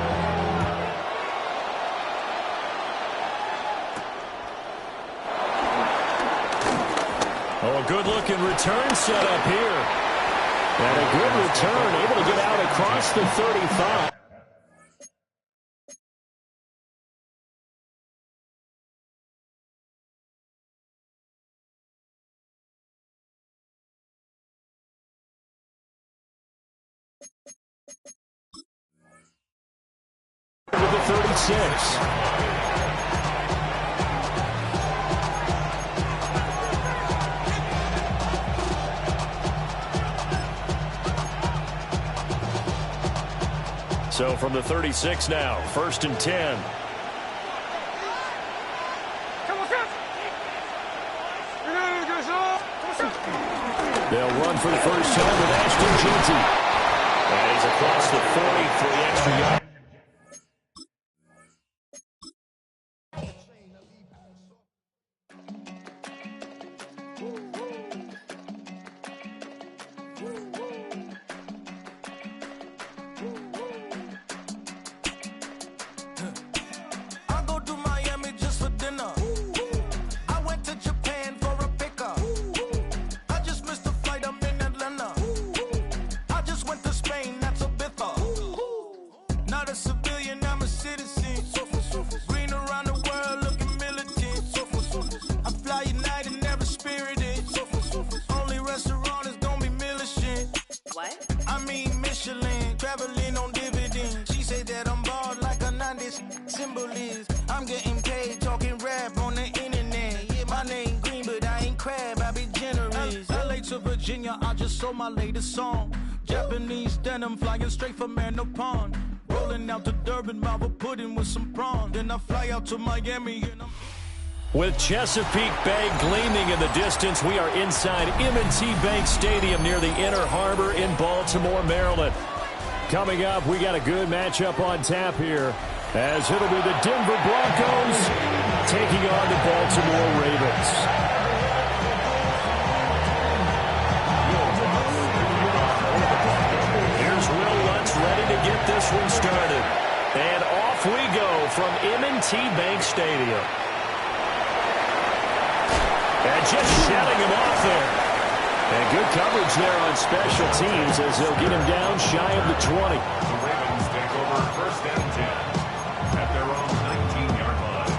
Oh, a good-looking return set up here. And a good return, able to get out across the 35. With the 36. So from the 36 now, 1st and 10. They'll run for the first time with Ashton Jeanty. And he's across the 40 for the extra yard. I just sold my latest song. Japanese denim flying straight from Manopon. Rolling out to Durban, Malva pudding with some prawns. Then I fly out to Miami and I'm... With Chesapeake Bay gleaming in the distance, we are inside M&T Bank Stadium near the Inner Harbor in Baltimore, Maryland. Coming up, we got a good matchup on tap here, as it'll be the Denver Broncos taking on the Baltimore Ravens. Ready to get this one started. And off we go from M&T Bank Stadium. And just shutting him off there. And good coverage there on special teams as they'll get him down shy of the 20. The Ravens take over 1st and 10 at their own 19-yard line.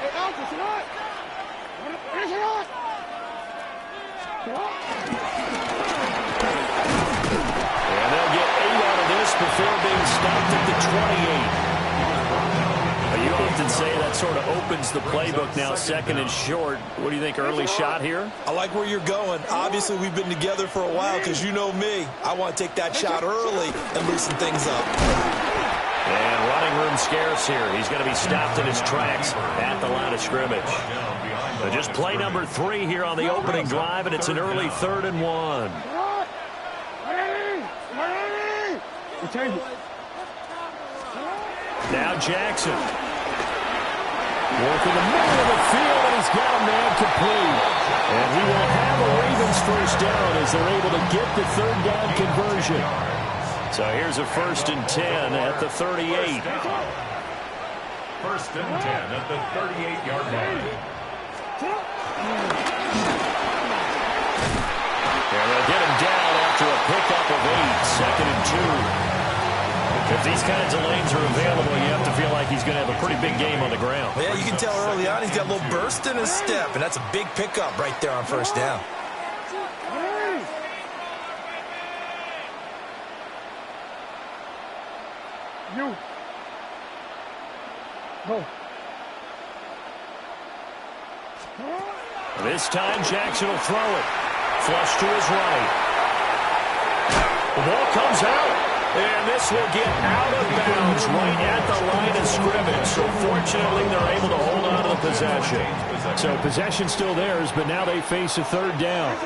Hey, Alpha, what? Where's it on? And they'll get 8 out of this before being stopped at the 28. You often say that sort of opens the playbook now, 2nd and short. What do you think, early shot here? I like where you're going. Obviously, we've been together for a while because you know me. I want to take that shot early and loosen things up. And running room scarce here. He's going to be stopped in his tracks at the line of scrimmage. So just play number 3 here on the opening drive, and it's an early 3rd and 1. Now Jackson. Working the middle of the field, and he's got a man complete. And he will have a Ravens first down as they're able to get the 3rd down conversion. So here's a 1st and 10 at the 38. 1st and 10 at the 38-yard line. And they'll get him If these kinds of lanes are available, you have to feel like he's going to have a pretty big game on the ground. Well, yeah, you can tell early on he's got a little burst in his step, and that's a big pickup right there on first down. You. Go. This time, Jackson will throw it. Flush to his right. The ball comes out. And this will get out of bounds right at the line of scrimmage. So fortunately, they're able to hold on to the possession. So possession still theirs, but now they face a third down.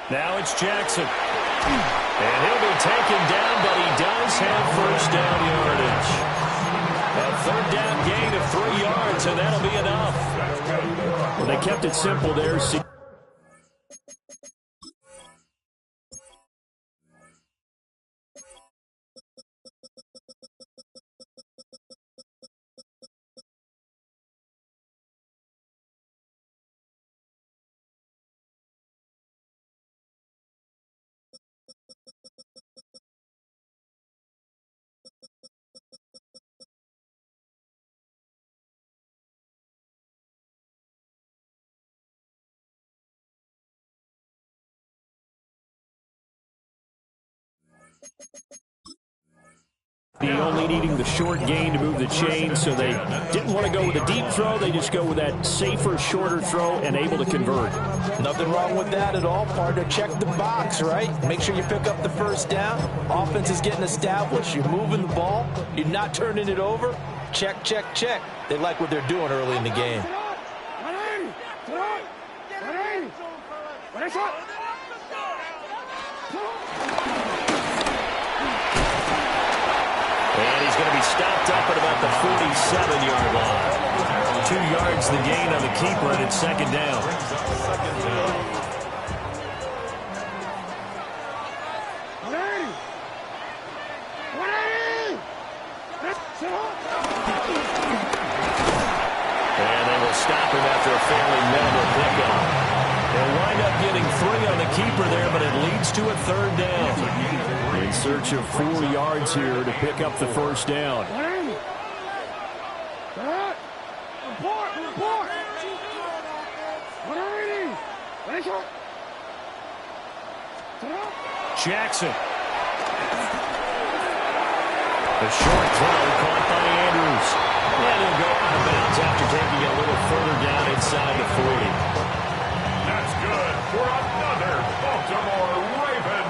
Now it's Jackson. And he'll be taken down, but he does have first down yardage. A third down gain of 3 yards, and that'll be enough. Well, they kept it simple there. Only needing the short gain to move the chain, so they didn't want to go with a deep throw. They just go with that safer, shorter throw and able to convert. Nothing wrong with that at all, partner. Check the box, right? Make sure you pick up the first down. Offense is getting established. You're moving the ball. You're not turning it over. Check, check, check. They like what they're doing early in the game. And he's going to be stopped up at about the 47-yard line. 2 yards the gain on the keeper, and it's second down. And they will stop him after a fairly minimal pickup. They'll wind up getting 3 on the keeper there, but it leads to a third down. In search of 4 yards here to pick up the first down. Jackson. The short throw caught by Andrews. And he'll go out of bounds after taking it a little further down inside the 40. That's good for another Baltimore Raven.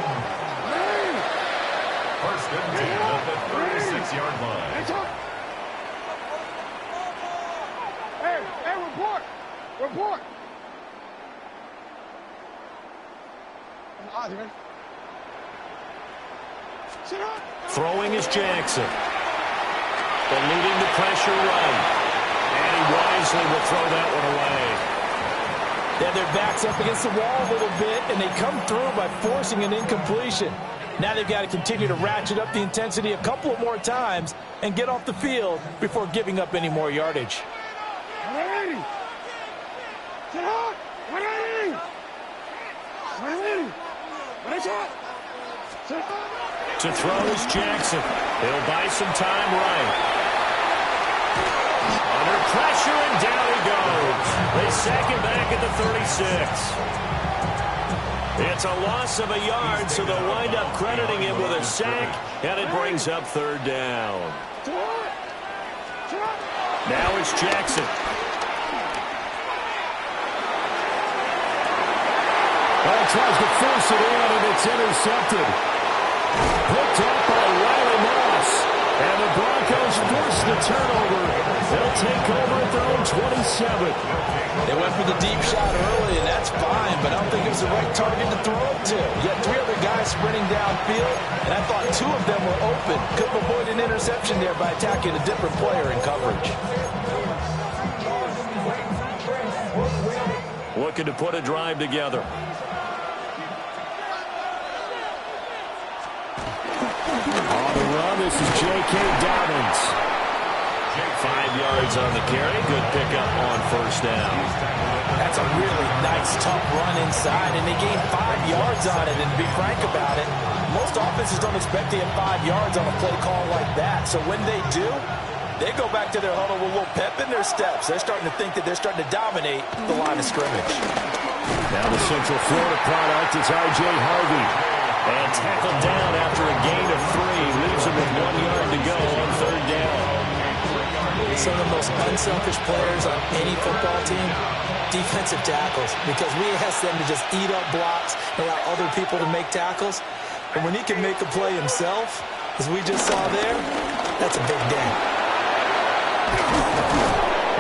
First and 10 at the 36-yard line. Hey, report! Report! Throwing is Jackson. Eluding the pressure right. And he wisely will throw that one away. Yeah, their back's up against the wall a little bit, and they come through by forcing an incompletion. Now they've got to continue to ratchet up the intensity a couple of more times and get off the field before giving up any more yardage. To throw is Jackson. He'll buy some time right. Under pressure, and down he goes. They sack him back at the 36. It's a loss of a yard, so they'll wind up crediting him with a sack, and it brings up third down. Now it's Jackson. Tries to force it in, and it's intercepted. Picked up by Riley Moss. And the Broncos force the turnover. They'll take over at their own 27. They went for the deep shot early, and that's fine, but I don't think it was the right target to throw it to. You had 3 other guys sprinting downfield, and I thought 2 of them were open. Couldn't avoid an interception there by attacking a different player in coverage. Looking to put a drive together. this is J.K. Dobbins. 5 yards on the carry. Good pickup on first down. That's a really nice, tough run inside, and they gained 5 yards on it. And to be frank about it, most offenses don't expect to get 5 yards on a play call like that. So when they do, they go back to their huddle with a little pep in their steps. They're starting to think that they're starting to dominate the line of scrimmage. Now the Central Florida product is R.J. Harvey. And tackled down after a gain of 3. Leaves him with 1 yard to go on third down. Some of the most unselfish players on any football team, defensive tackles, because we ask them to just eat up blocks and allow other people to make tackles. And when he can make a play himself, as we just saw there, that's a big day.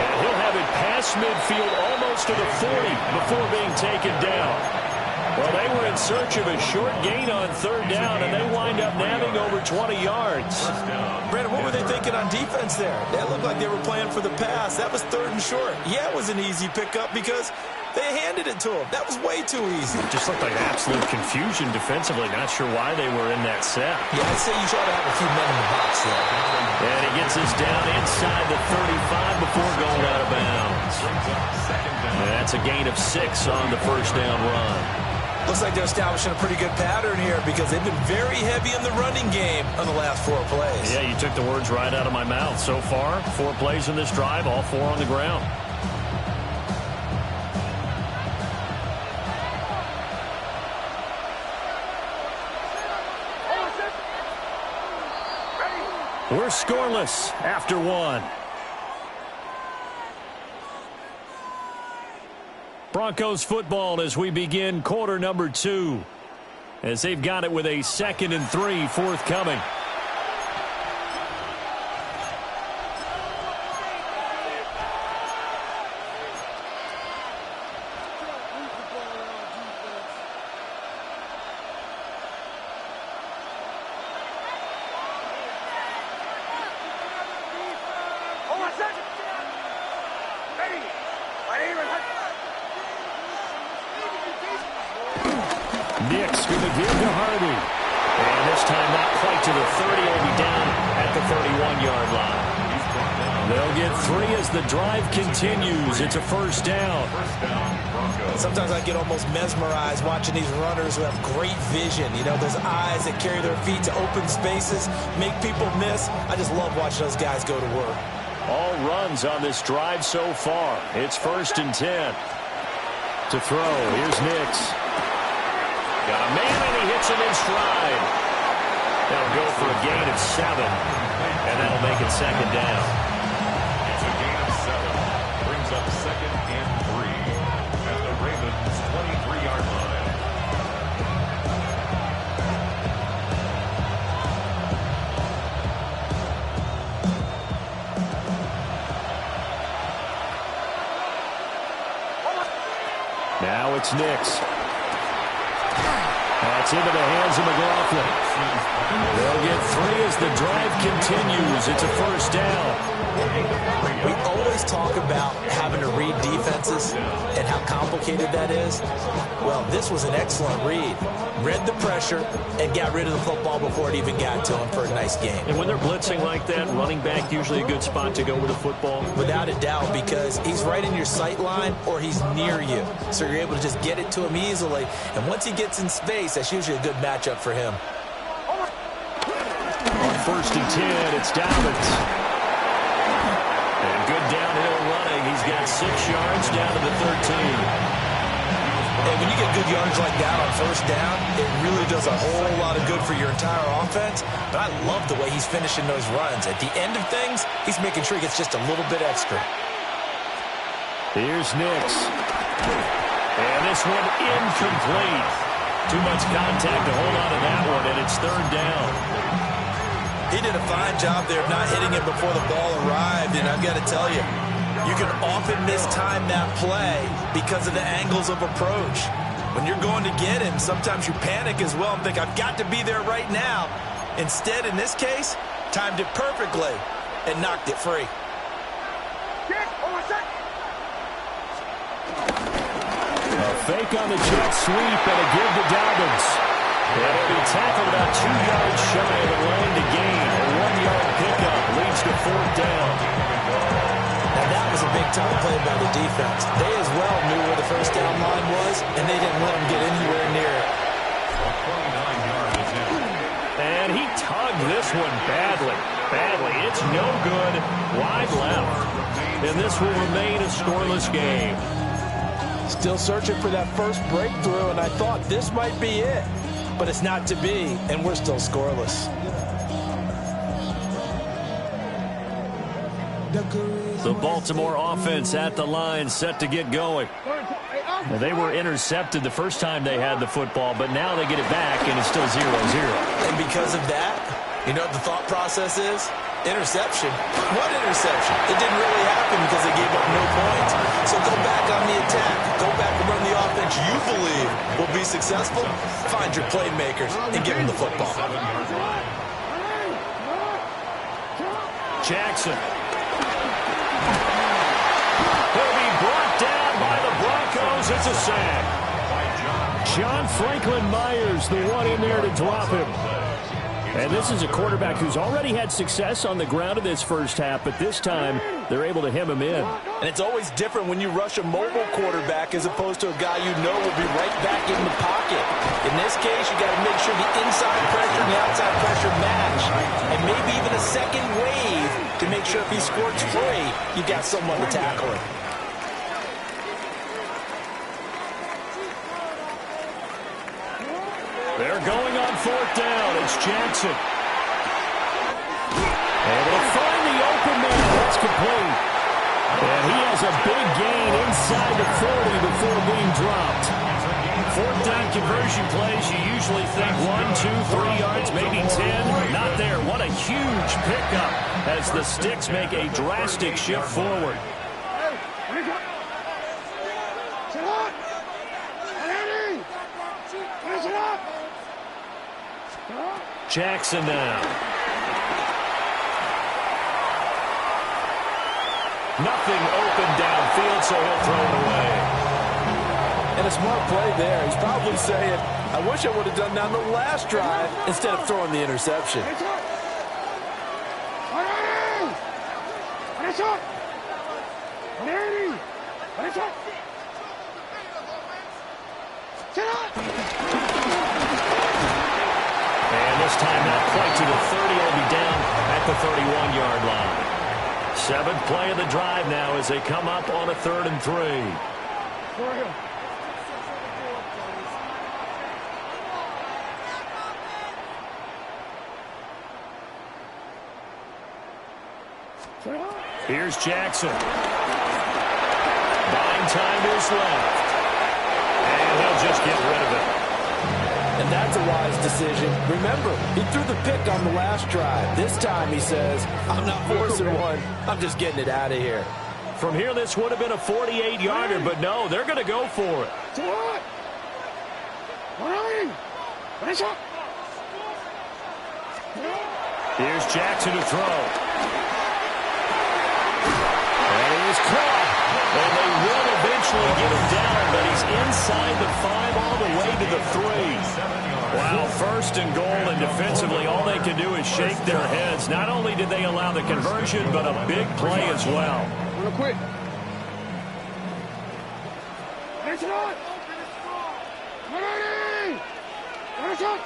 And he'll have it past midfield almost to the 40 before being taken down. Well, they were in search of a short gain on third down, and they wind up nabbing over 20 yards. Brandon, what were they thinking on defense there? That looked like they were playing for the pass. That was third and short. Yeah, it was an easy pickup because they handed it to him. That was way too easy. Just looked like absolute confusion defensively. Not sure why they were in that set. Yeah, I'd say you ought to have a few men in the box there. And he gets us down inside the 35 before going out of bounds. And that's a gain of 6 on the first down run. Looks like they're establishing a pretty good pattern here because they've been very heavy in the running game on the last 4 plays. Yeah, you took the words right out of my mouth. So far, 4 plays in this drive, all 4 on the ground. We're scoreless after 1. Broncos football as we begin quarter number 2. As they've got it with a 2nd and 3 forthcoming. Nick's going to give to Harvey. And this time not quite to the 30. He'll be down at the 31-yard line. They'll get 3 as the drive continues. It's a first down. Sometimes I get almost mesmerized watching these runners who have great vision. You know, those eyes that carry their feet to open spaces, make people miss. I just love watching those guys go to work. All runs on this drive so far. It's 1st and 10. To throw, here's Nix. Got a man, and he hits him in stride. That'll go for a gain of 7, and that'll make it 2nd down. It's a gain of 7. Brings up 2nd and 3 at the Ravens' 23-yard line. Now it's Nix. That's into the hands of McLaughlin. They'll get 3 as the drive continues. It's a first down. We always talk about having to read defenses and how complicated that is. Well, this was an excellent read. Read the pressure and got rid of the football before it even got to him for a nice game. And when they're blitzing like that, running back usually a good spot to go with the football? Without a doubt, because he's right in your sight line or he's near you. So you're able to just get it to him easily. And once he gets in space, that's usually a good matchup for him. On 1st and 10, it's Dobbins. And good downhill running. He's got 6 yards down to the 13. And when you get good yards like that on first down, it really does a whole lot of good for your entire offense. But I love the way he's finishing those runs. At the end of things, he's making sure he gets just a little bit extra. Here's Nix. And this one incomplete. Too much contact to hold on to that one, and it's 3rd down. He did a fine job there of not hitting him before the ball arrived, and I've got to tell you, you can often mistime that play because of the angles of approach. When you're going to get him, sometimes you panic as well and think, I've got to be there right now. Instead, in this case, timed it perfectly and knocked it free. A fake on the jet sweep and a give to Dobbins. And he'll be tackled about 2 yards shy of the line to gain. A 4th down. Now that was a big-time play by the defense. They as well knew where the first down line was, and they didn't let them get anywhere near it. And he tugged this one badly. It's no good. Wide left. And this will remain a scoreless game. Still searching for that first breakthrough, and I thought this might be it. But it's not to be, and we're still scoreless. The Baltimore offense at the line, set to get going. Now, they were intercepted the first time they had the football, but now they get it back, and it's still 0-0. And because of that, you know what the thought process is? Interception. What interception? It didn't really happen because they gave up no points. So go back on the attack. Go back and run the offense you believe will be successful. Find your playmakers and give them the football. Jackson. He'll be brought down by the Broncos. It's a sack. John Franklin Myers, the one in there to drop him. And this is a quarterback who's already had success on the ground in this first half, but this time they're able to hem him in. And it's always different when you rush a mobile quarterback as opposed to a guy you know will be right back in the pocket. In this case, you got to make sure the inside pressure and the outside pressure match. And maybe even a second wave to make sure if he squirts free, you got someone to tackle him. They're going on 4th down. It's Jackson. Able to find the open man. That's complete. And he has a big gain inside the 40 before being dropped. 4th down conversion plays, you usually think 1, 2, 3 yards, maybe 10. Not there. What a huge pickup as the Sticks make a drastic shift forward. Jackson now. Nothing open downfield, so he'll throw it away. And a smart play there. He's probably saying, I wish I would have done that on the last drive instead of throwing the interception. And this time not quite to the 30. He'll be down at the 31-yard line. 7th play of the drive now as they come up on a 3rd and 3. Here's Jackson. Buying time is left. And he'll just get rid of it. And that's a wise decision. Remember, he threw the pick on the last drive. This time he says, I'm not forcing one. I'm just getting it out of here. From here, this would have been a 48-yarder, but no, they're going to go for it. Here's Jackson to throw. And he is caught. And they will eventually get him down, but he's inside the 5 all the way to the 3. Wow, 1st and goal, and defensively all they can do is shake their heads. Not only did they allow the conversion, but a big play as well. Real quick. Finish it on. Ready. Finish it.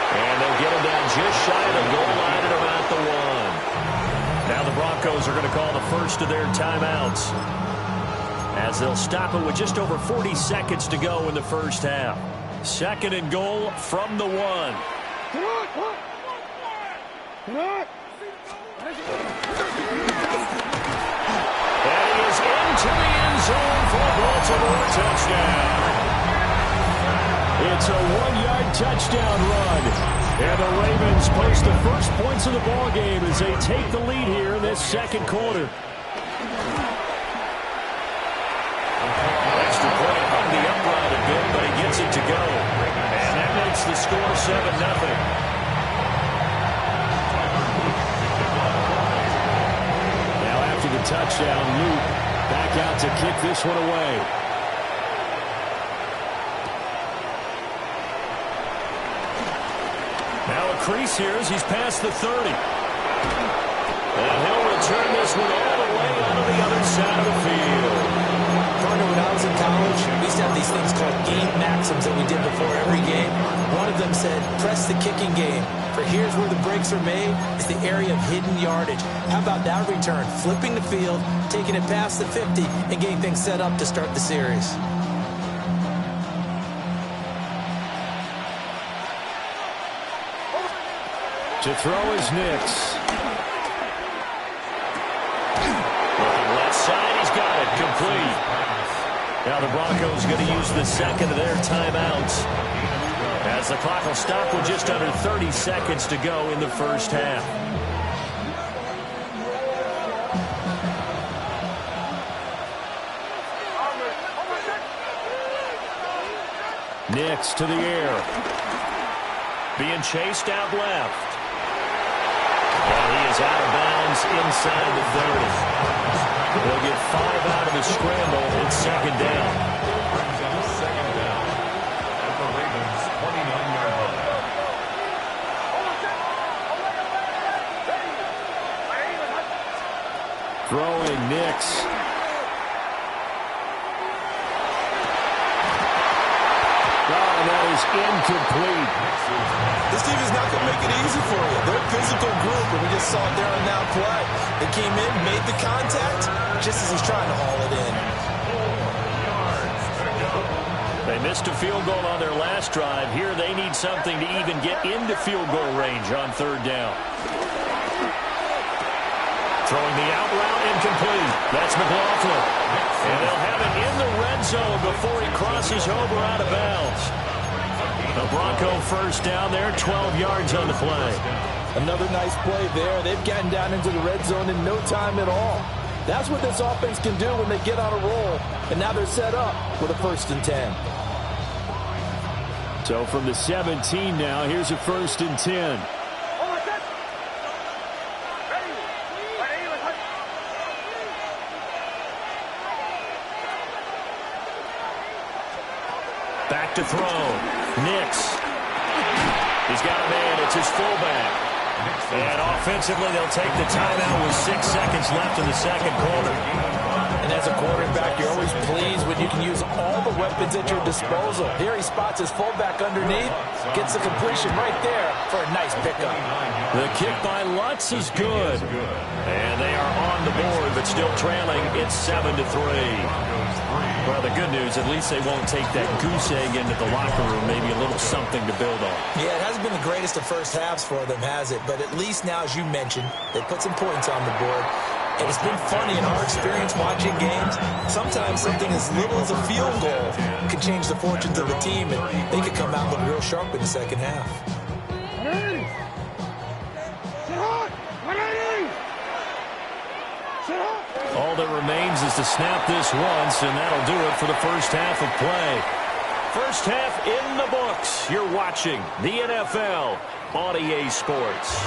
And they'll get him down just shy of the goal line at about the 1. Now the Broncos are going to call the first of their timeouts as they'll stop it with just over 40 seconds to go in the first half. 2nd and goal from the 1. And he is into the end zone for a Baltimore touchdown. It's a 1-yard touchdown run. And the Ravens post the first points of the ballgame as they take the lead here in this 2nd quarter. Extra point hung the upright a bit, but he gets it to go. And that makes the score 7-0. the touchdown. Luke back out to kick this one away. Now a crease here as he's past the 30. And he'll return this one all the way out of the other side of the field. Partner, when I was in college, we used to have these things called game maxims that we did before every game. One of them said, press the kicking game. For here's where the breaks are made. It's the area of hidden yardage. How about that return? Flipping the field, taking it past the 50, and getting things set up to start the series. To throw is Nix. Looking left side, he's got it. Complete. Now the Broncos going to use the second of their timeouts, as the clock will stop with just under 30 seconds to go in the first half. Nix to the air. Being chased out left. And he is out of bounds inside the 30. They'll get 5 out of the scramble. It's second down. Second down at the Ravens' 29-yard line. Throwing Nix. Oh, that is incomplete. This team is not going to make it easy for you. They're a physical group, and we just saw it there on that play. They came in, made the contact, just as he's trying to haul it in. They missed a field goal on their last drive. Here they need something to even get into field goal range on third down. Throwing the out route, incomplete. That's McLaughlin. And they'll have it in the red zone before he crosses over out of bounds. The Bronco first down there, 12 yards on the play. Another nice play there. They've gotten down into the red zone in no time at all. That's what this offense can do when they get on a roll. And now they're set up with a 1st and 10. So from the 17 now, here's a 1st and 10. Back to throw. Nix. He's got a man. It's his fullback. And offensively, they'll take the timeout with 6 seconds left in the second quarter. And as a quarterback, you're always pleased when you can use all the weapons at your disposal. Here he spots his fullback underneath, gets the completion right there for a nice pickup. The kick by Lutz is good. And they are on the board, but still trailing. It's 7-3. Well, the good news, at least they won't take that goose egg into the locker room. Maybe a little something to build on. Yeah, it hasn't been the greatest of first halves for them, has it? But at least now, as you mentioned, they put some points on the board. And it's been funny in our experience watching games. Sometimes something as little as a field goal can change the fortunes of the team, and they could come out and look real sharp in the second half. All that remains is to snap this once, and that'll do it for the first half of play. First half in the books. You're watching the NFL on EA Sports.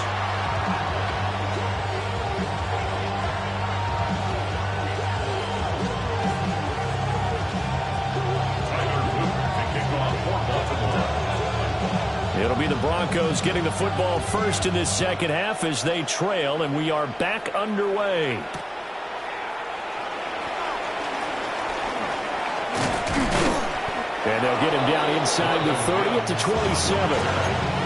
It'll be the Broncos getting the football first in this second half as they trail, and we are back underway. And they'll get him down inside the 30 at the 27.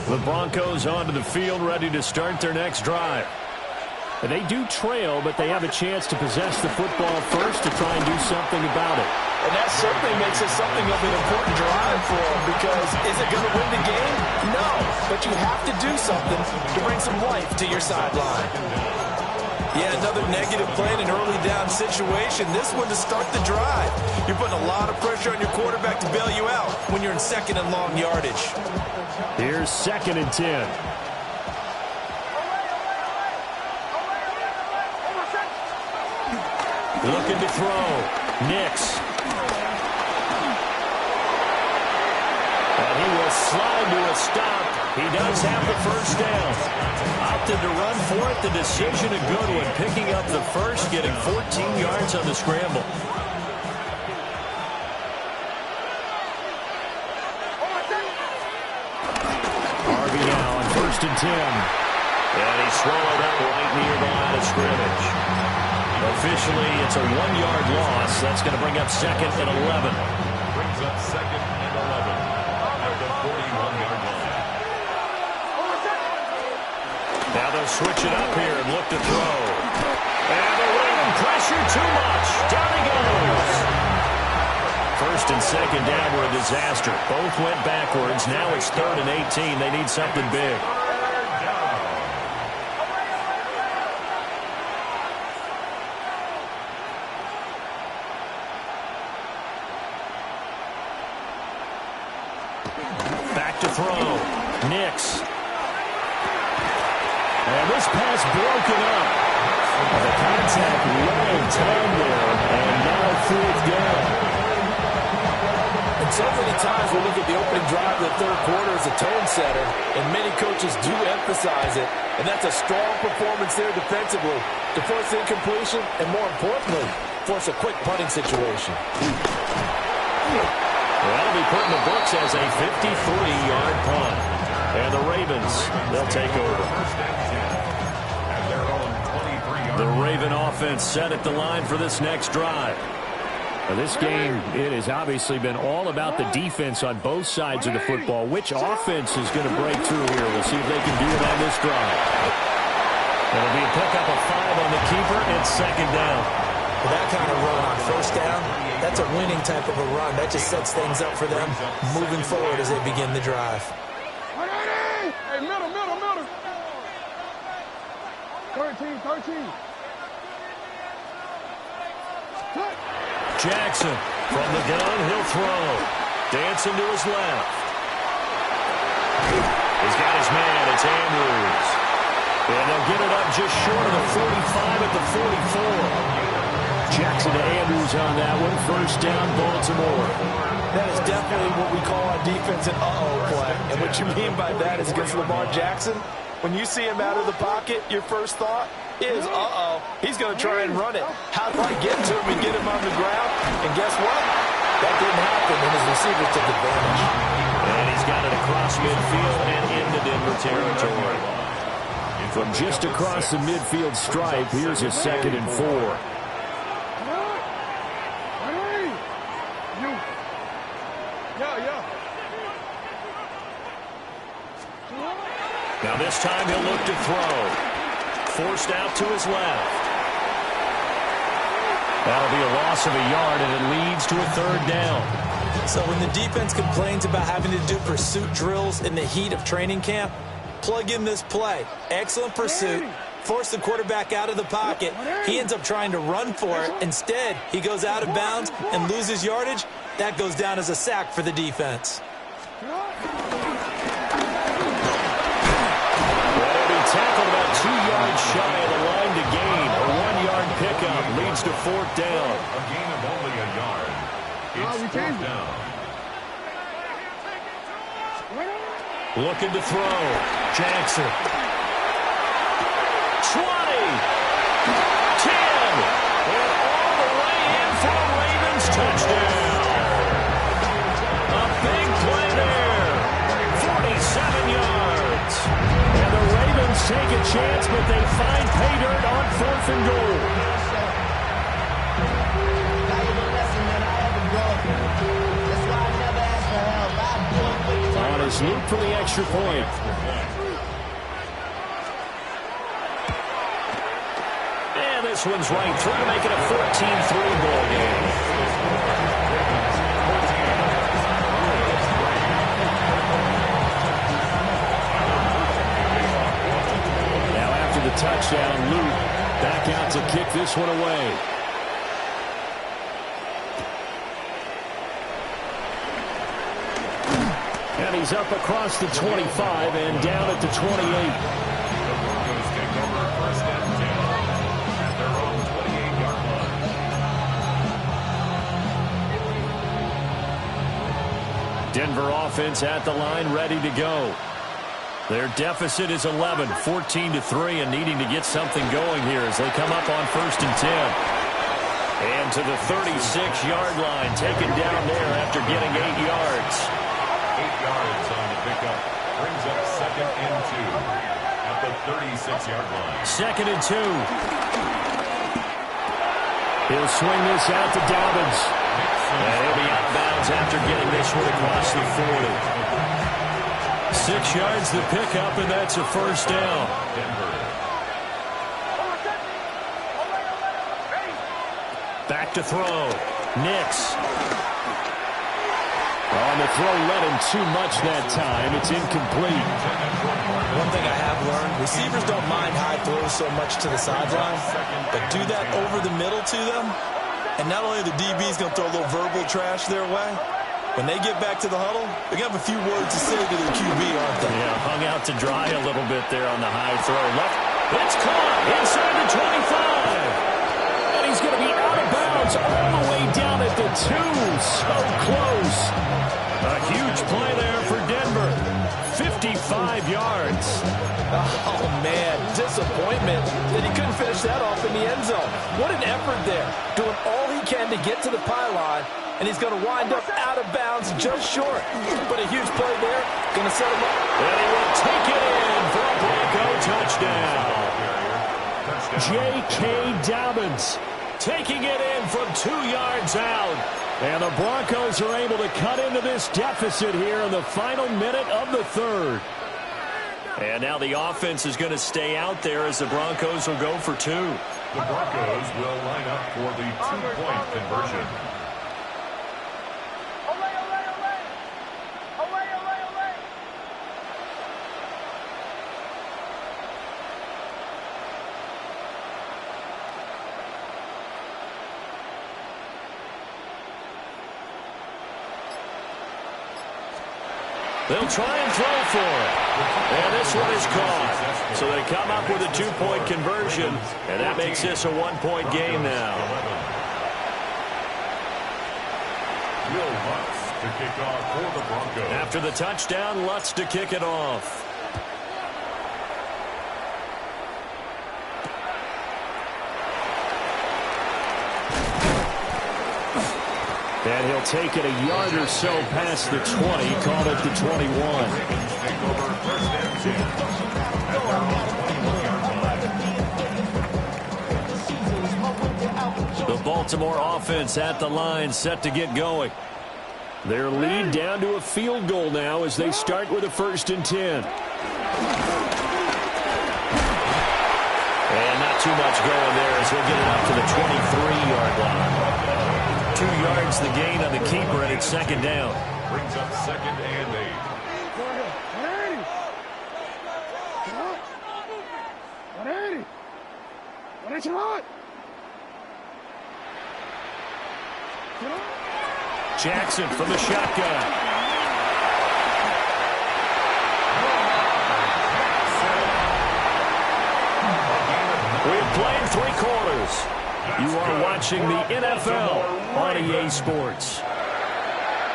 The Broncos onto the field, ready to start their next drive. And they do trail, but they have a chance to possess the football first to try and do something about it. And that certainly makes it something of an important drive for them, because is it going to win the game? No, but you have to do something to bring some life to your sideline. Yeah, another negative play in an early down situation. This one to start the drive. You're putting a lot of pressure on your quarterback to bail you out when you're in second and long yardage. Here's 2nd and 10. Looking to throw. Nix. And he will slide to a stop. He does have the first down. Opted to run for it. The decision a good one. Picking up the first, getting 14 yards on the scramble. Harvey now on 1st and 10. And he swallowed up right near the line of scrimmage. Officially, it's a 1-yard loss. That's going to bring up 2nd and 11. Brings up 2nd and 11 at the 41-yard line. Now they'll switch it up here and look to throw. And they're running pressure too much. Down he goes. 1st and 2nd down were a disaster. Both went backwards. Now it's 3rd and 18. They need something big. Back to throw. Nix. And this pass broken up. The contact long time there. And now 4th down. And so many times we look at the opening drive of the third quarter as a tone setter, and many coaches do emphasize it. And that's a strong performance there defensively to force incompletion and, more importantly, force a quick punting situation. That'll be put in the books as a 53-yard punt. And the Ravens, they'll take over. The Raven offense set at the line for this next drive. Now this game, it has obviously been all about the defense on both sides of the football. Which offense is going to break through here? We'll see if they can do it on this drive. It'll be a pickup of 5 on the keeper and 2nd down. With that kind of run on 1st down, that's a winning type of a run. That just sets things up for them moving forward as they begin the drive. Hey, middle. 13. Jackson from the gun, he'll throw. Dancing to his left. He's got his man, it's Andrews. And they'll get it up just short of the 45 at the 44. Jackson to Andrews on that one. 1st down, Baltimore. That is definitely what we call our defense an uh-oh play. And what you mean by that is against Lamar Jackson, when you see him out of the pocket, your first thought is, uh-oh, he's going to try and run it. How do I get to him and get him on the ground? And guess what? That didn't happen, and his receiver took advantage. And he's got it across midfield and into Denver territory. From just across the midfield stripe, here's his 2nd and 4. Now this time he'll look to throw. Forced out to his left. That'll be a loss of a yard, and it leads to a 3rd down. So when the defense complains about having to do pursuit drills in the heat of training camp, plug in this play. Excellent pursuit. Force the quarterback out of the pocket. He ends up trying to run for it. Instead, he goes out of bounds and loses yardage. That goes down as a sack for the defense. Tackled about 2 yards shy of the line to gain. A 1-yard pickup leads to 4th down. A gain of only a yard. It's 4th down. Looking to throw. Jackson. 20. 10. And all the way in for a Ravens touchdown. A big play there. 47 yards. And the Ravens take a chance, but they find pay dirt on 4th and goal. On his loop for the extra point. And this one's right through to make it a 14-3 ball game. Now after the touchdown, Luke back out to kick this one away. And he's up across the 25 and down at the 28. The Broncos take over first and 10 at their own 28-yard line. Denver offense at the line, ready to go. Their deficit is 11, 14-3, and needing to get something going here as they come up on first and 10. And to the 36-yard line, taken down there after getting 8 yards. 8 yards on the pickup. Brings up second and 2 at the 36-yard line. Second and 2. He'll swing this out to Dobbins. And he'll be out of bounds after getting this one across the 40. 6 yards the pickup, and that's a first down. Back to throw. Nix. On the throw, let him too much that time. It's incomplete. One thing I have learned, receivers don't mind high throws so much to the sideline, but do that over the middle to them, and not only the DB's going to throw a little verbal trash their way, when they get back to the huddle, they're going to have a few words to say to their QB, aren't they? Yeah, hung out to dry a little bit there on the high throw. Left. It's caught inside the 25. And he's going to be out of bounds all the way down at the 2. So close. A huge play there for Denver. 55 yards. Oh, man, disappointment that he couldn't finish that off in the end zone. What an effort there, doing all he can to get to the pylon, and he's going to wind up out of bounds just short. But a huge play there, going to set him up. And he will take it in for a Bronco touchdown. J.K. Dobbins taking it in from 2 yards out. And the Broncos are able to cut into this deficit here in the final minute of the third. And now the offense is going to stay out there as the Broncos will go for 2. The Broncos will line up for the 2-point conversion. They'll try and throw for it. And this one is caught. So they come up with a 2-point conversion, and that makes this a 1-point game now. Will Lutz to kick off for the Broncos. After the touchdown, Lutz to kick it off. And he'll take it a yard or so past the 20, called it the 21. The Baltimore offense at the line, set to get going. Their lead down to a field goal now as they start with a 1st and 10. And not too much going there as he'll get it up to the 23-yard line. 2 yards the gain on the keeper, and it's 2nd down. Brings up 2nd and 8. Jackson from the shotgun. We've played 3 quarters. You are watching the NFL on EA Sports.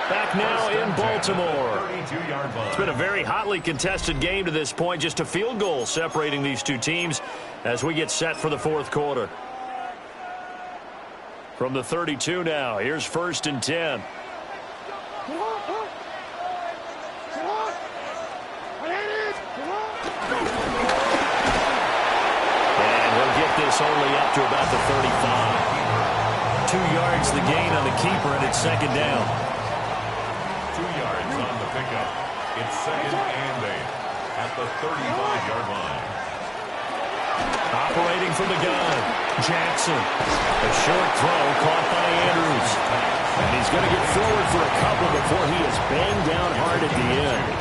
Back now in Baltimore. It's been a very hotly contested game to this point. Just a field goal separating these two teams as we get set for the 4th quarter. From the 32 now, here's 1st and 10. This only up to about the 35. 2 yards the gain on the keeper, and it's 2nd down. 2 yards on the pickup. It's 2nd and 8 at the 35-yard line. Operating from the gun, Jackson. A short throw caught by Andrews. And he's going to get forward for a couple before he is banged down hard at the end.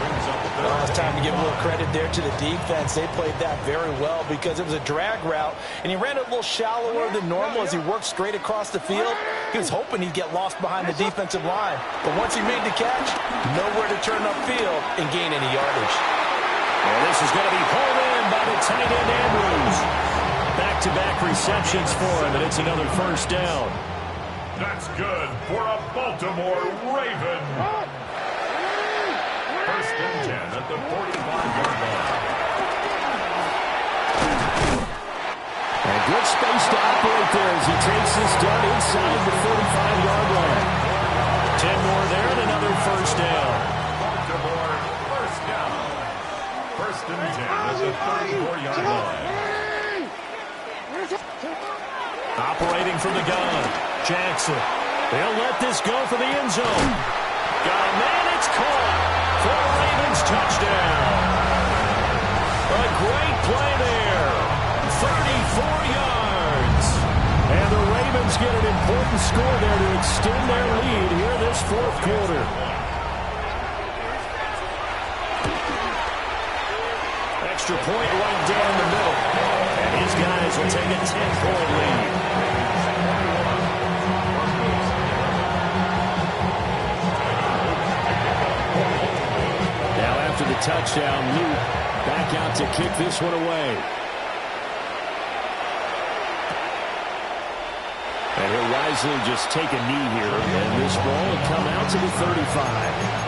Brings up It's time to give a little credit there to the defense. They played that very well because it was a drag route, and he ran it a little shallower than normal as he worked straight across the field. He was hoping he'd get lost behind the defensive line, but once he made the catch, nowhere to turn upfield and gain any yardage. Well, this is going to be pulled in by the tight end Andrews. Back-to-back receptions for him, and it's another first down. That's good for a Baltimore Raven. First and 10 at the 45-yard line. And good space to operate there as he takes this down inside the 45-yard line. 10 more there and another first down. Baltimore first down. First and 10 at the 34-yard line. Operating from the gun, Jackson. They'll let this go for the end zone. Got a man, it's caught for a Ravens touchdown. A great play there. 34 yards. And the Ravens get an important score there to extend their lead here this fourth quarter. Extra point right down the middle. And his guys will take a 10-point lead. Now after the touchdown, Luke back out to kick this one away. And he'll wisely just take a knee here, and this ball will come out to the 35.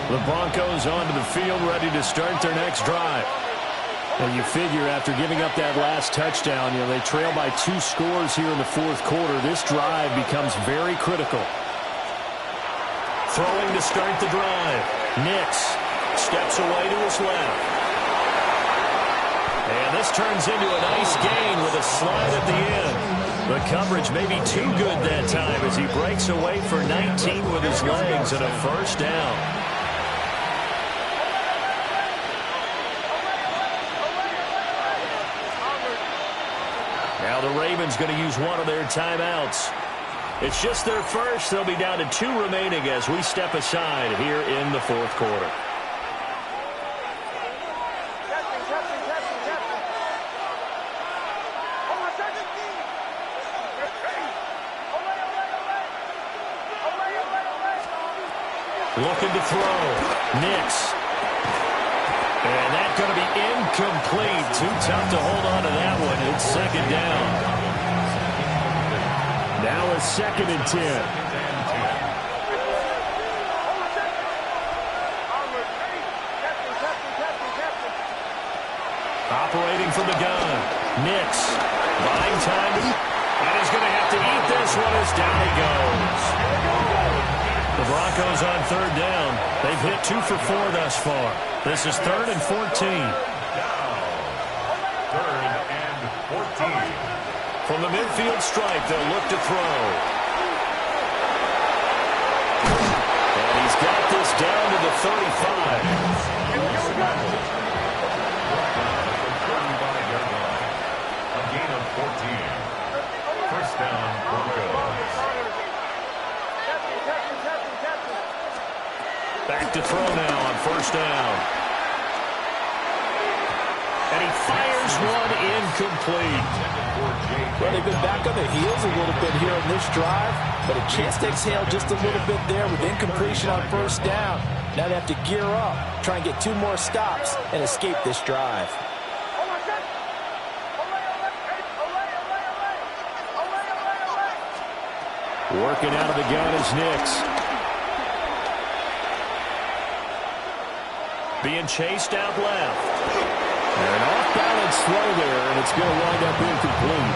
The Broncos onto the field, ready to start their next drive. And you figure after giving up that last touchdown, they trail by 2 scores here in the fourth quarter. This drive becomes very critical. Throwing to start the drive. Nix steps away to his left. And this turns into a nice gain with a slide at the end. The coverage may be too good that time as he breaks away for 19 with his legs and a first down. Now the Ravens going to use one of their timeouts. It's just their first. They'll be down to 2 remaining as we step aside here in the fourth quarter. Looking to throw. Nix. And that's going to be incomplete. Too tough to hold on to that one. It's second down. Now a 2nd and 10. Operating from the gun. Nix. Buying time. And he's going to have to eat this one as down he goes. The Broncos on 3rd down. They've hit 2 for 4 thus far. This is 3rd and 14. 3rd and 14. From the midfield stripe, they'll look to throw. And he's got this down to the 35. A gain of 14. First down, Broncos. Back to throw now on 1st down. And he fires one incomplete. Well, they've been back on their heels a little bit here in this drive, but a chance to exhale just a little bit there with incompletion on 1st down. Now they have to gear up, try and get 2 more stops, and escape this drive. Working out of the gun is Nix. Being chased out left. And an off-balance throw there, and it's going to wind up incomplete.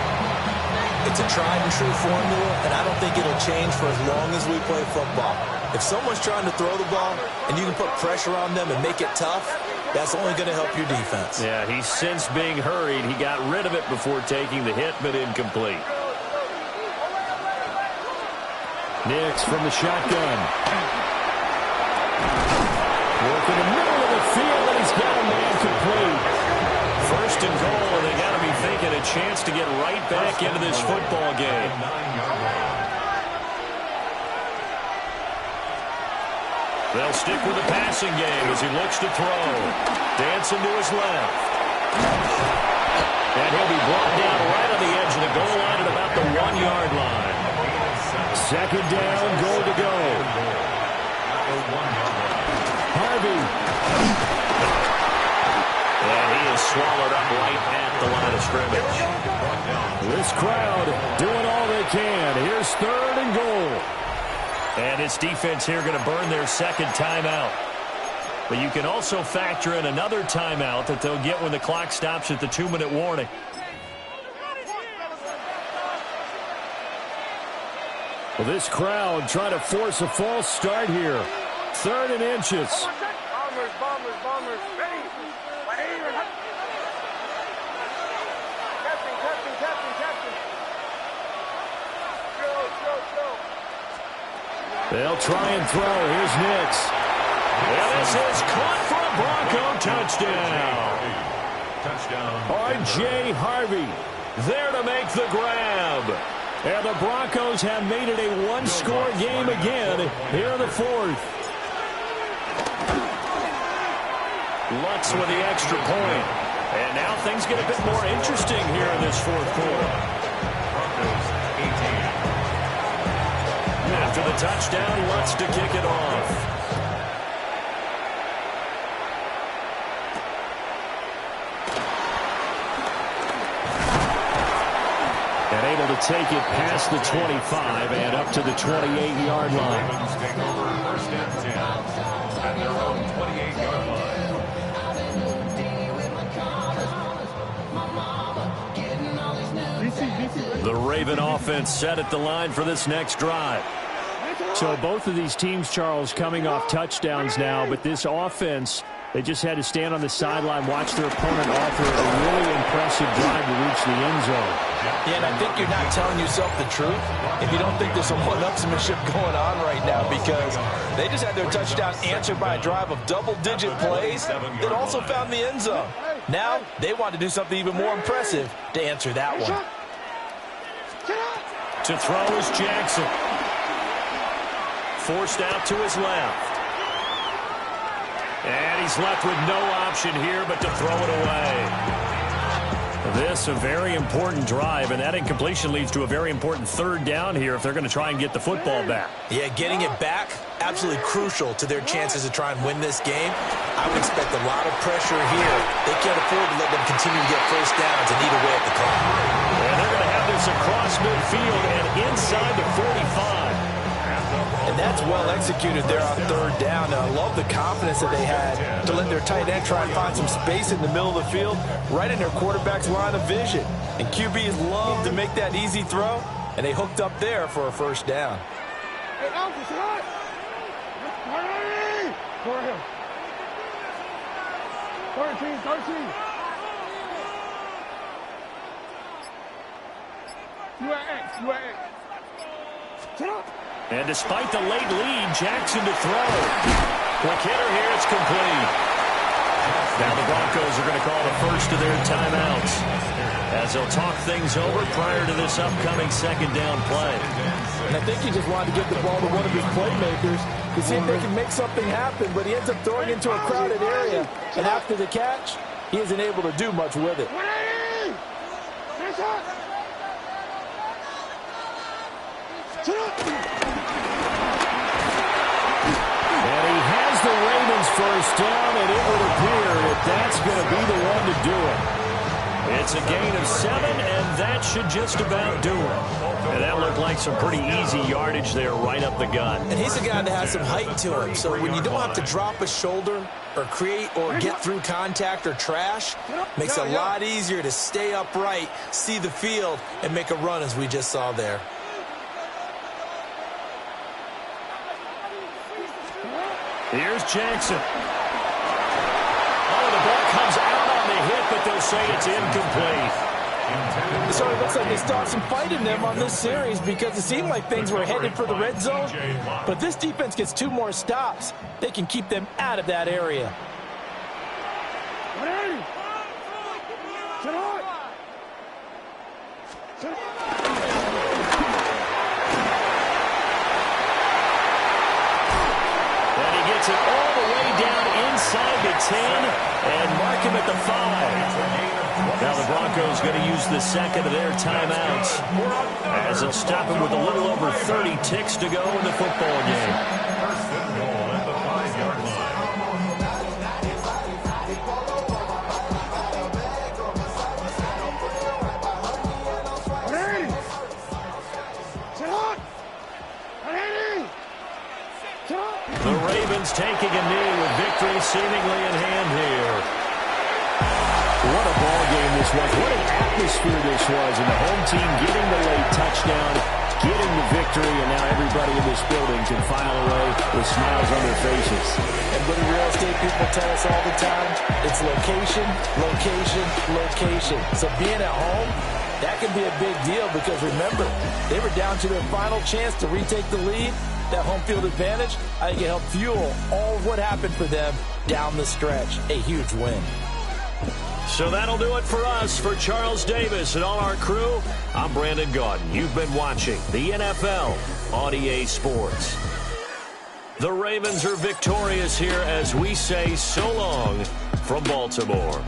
It's a tried-and-true formula, and I don't think it'll change for as long as we play football. If someone's trying to throw the ball, and you can put pressure on them and make it tough, that's only going to help your defense. Yeah, he's since being hurried. He got rid of it before taking the hit, but incomplete. Nix from the shotgun. Working the middle of the field, and he's got a man chance to get right back into this football game. They'll stick with the passing game as he looks to throw. Dancing to his left. And he'll be brought down right on the edge of the goal line at about the 1-yard line. Second down, goal to go. Harvey. And he is swallowed up right at the line of scrimmage. This crowd doing all they can. Here's 3rd and goal. And this defense here going to burn their second timeout. But you can also factor in another timeout that they'll get when the clock stops at the 2-minute warning. Well, this crowd trying to force a false start here. 3rd and inches. Bombers. Ready. Captain. Go. They'll try and throw. Here's Nix. And this is caught for a Bronco touchdown. R.J. Harvey there to make the grab. And the Broncos have made it a one-score game again here in the 4th. Lutz with the extra point. And now things get a bit more interesting here in this 4th quarter. After the touchdown, Lutz to kick it off. And able to take it past the 25 and up to the 28-yard line. First and 10 at their own 28-yard line. The Raven offense set at the line for this next drive. So both of these teams, Charles, coming off touchdowns now, but this offense, they just had to stand on the sideline, watch their opponent offer a really impressive drive to reach the end zone. Yeah, and I think you're not telling yourself the truth if you don't think there's some one-upsmanship going on right now, because they just had their touchdown answered by a drive of double-digit plays that also found the end zone. Now they want to do something even more impressive to answer that one. To throw is Jackson. Forced out to his left. And he's left with no option here but to throw it away. This a very important drive, and that incompletion leads to a very important 3rd down here if they're going to try and get the football back. Yeah, getting it back, absolutely crucial to their chances to try and win this game. I would expect a lot of pressure here. They can't afford to let them continue to get first downs and eat away at the clock. And they're going to have this across midfield and inside the 45. And that's well executed there on 3rd down. Now, I love the confidence that they had to let their tight end try and find some space in the middle of the field, right in their quarterback's line of vision. And QBs love to make that easy throw, and they hooked up there for a first down. Hey, Alpha, shot! Hurry! For him. 13. You at X. Shut up! And despite the late lead, Jackson to throw. Quick hitter here, it's complete. Now the Broncos are going to call the first of their timeouts as they'll talk things over prior to this upcoming 2nd down play. And I think he just wanted to get the ball to one of his playmakers to see if they can make something happen, but he ends up throwing into a crowded area. And after the catch, he isn't able to do much with it. And he has the Ravens first down, and it would appear that that's going to be the one to do it. It's a gain of 7, and that should just about do it. And that looked like some pretty easy yardage there right up the gut. And he's a guy that has some height to him, so when you don't have to drop a shoulder or create or get through contact or trash, makes it a lot easier to stay upright, see the field, and make a run as we just saw there. Here's Jackson. Oh, the ball comes out on the hit, but they'll say it's incomplete. So it looks like they started some fight in them on this series because it seemed like things were headed for the red zone. But this defense gets 2 more stops. They can keep them out of that area. And he gets it all the way down inside the 10 and mark him at the 5. Now the Broncos going to use the second of their timeouts as it's stopping with a little over 30 ticks to go in the football game. First and goal at the 5-yard line. The Ravens taking a knee with victory seemingly in hand here. What a ball game this was. What an atmosphere this was. And the home team getting the late touchdown, getting the victory, and now everybody in this building can file away with smiles on their faces. And what do real estate people tell us all the time? It's location, location, location. So being at home, that can be a big deal because remember, they were down to their final chance to retake the lead. That home field advantage, I think it helped fuel all of what happened for them down the stretch. A huge win. So that'll do it for us. For Charles Davis and all our crew, I'm Brandon Gaudin. You've been watching the NFL on EA Sports. The Ravens are victorious here as we say so long from Baltimore.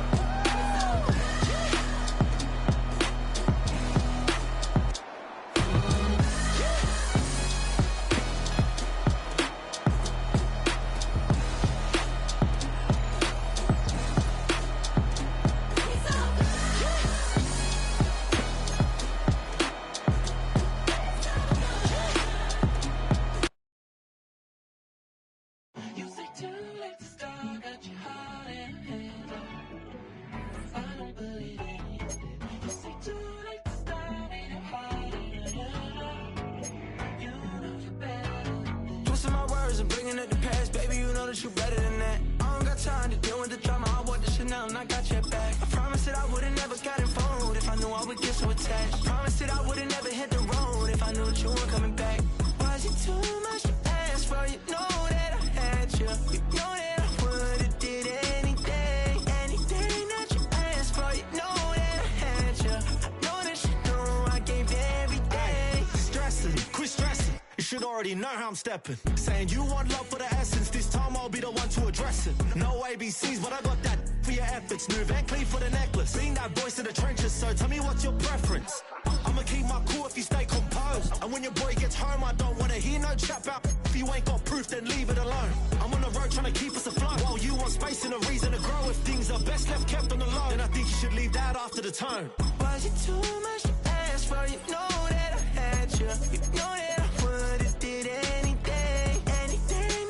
Know how I'm stepping. Saying you want love for the essence. This time I'll be the one to address it. No ABCs, but I got that for your efforts. New Van Cleef for the necklace. Being that voice in the trenches, so tell me what's your preference. I'ma keep my cool if you stay composed. And when your boy gets home, I don't wanna hear no chat about. If you ain't got proof, then leave it alone. I'm on the road trying to keep us afloat. While you want space and a reason to grow. If things are best left kept on the low, then I think you should leave that after the tone. Was it too much to ask for? You know that I had you. You know that I would've did anything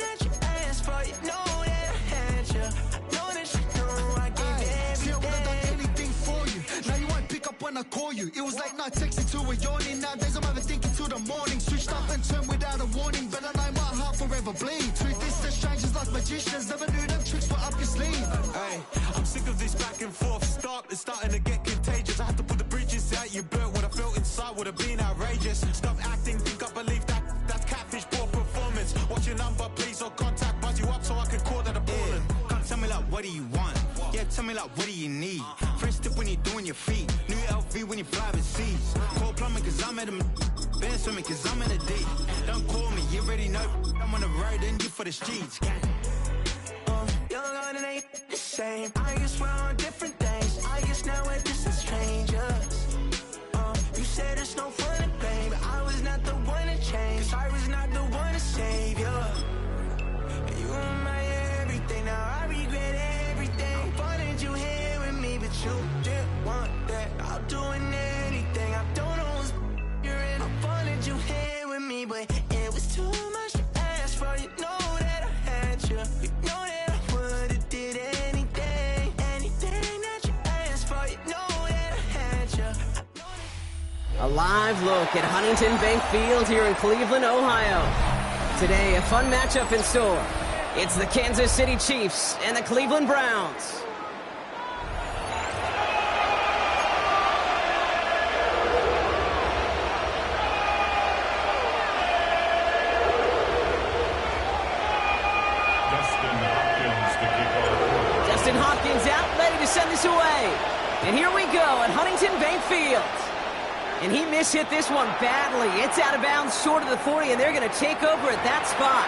that you asked for. You know that I had you. I know that you know I gave everything. See, I would've done anything for you. Now you won't pick up when I call you. It was late night texting to a yawning. Nowadays I'm overthinking till the morning. Switched up and turned without a warning. But I know my heart forever bleed. Truth is that strangers like magicians. Never knew them tricks were up your sleeve. Hey, I'm sick of this back and forth start. It's starting to get contagious. I had to put the bridges out you built. What I felt inside would have been outrageous. Stop acting, think I believe that. That's catfish, poor performance. What's your number, please, or contact. Buzz you up so I can call that a ballin'. Can't tell me like, what do you want? Yeah, tell me like, what do you need? Fresh tip when you're doing your feet. New LV when you fly overseas. Call plumbing cause I'm at them. Been swimming cause I'm in a deep. Don't call me, you already know. I'm on the road and you for the streets. Young on and ain't the same. I guess we're on different things. I guess now we're just strangers. You said it's no fun and pain, but I was not the one to change. 'Cause I was not the one to save you. You were my everything, now I regret everything. I wanted you here with me, but you didn't want that. I'm doing anything, I don't know what's you're in. I wanted you here with me, but it was too much to ask for. You know that I had you. You know that I would've did anything that you asked for. You know that I had you. A live look at Huntington Bank Field here in Cleveland, Ohio. Today, a fun matchup in store. It's the Kansas City Chiefs and the Cleveland Browns. Justin Hopkins out, ready to send this away. And here we go at Huntington Bank Field. And he mishit this one badly. It's out of bounds short of the 40, and they're going to take over at that spot.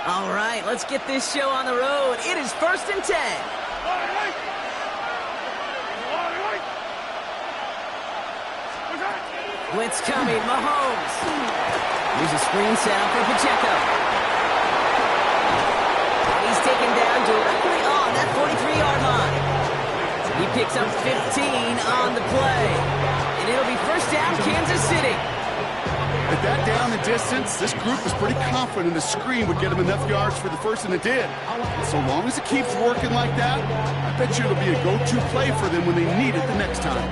All right, let's get this show on the road. It is 1st and 10. Blitz coming, Mahomes. Here's a screen set up for Pacheco. And he's taken down directly on that 43-yard line. He picks up 15 on the play. And it'll be 1st down, Kansas City. At that down and distance, this group was pretty confident the screen would get them enough yards for the first, and it did. And so long as it keeps working like that, I bet you it'll be a go-to play for them when they need it the next time.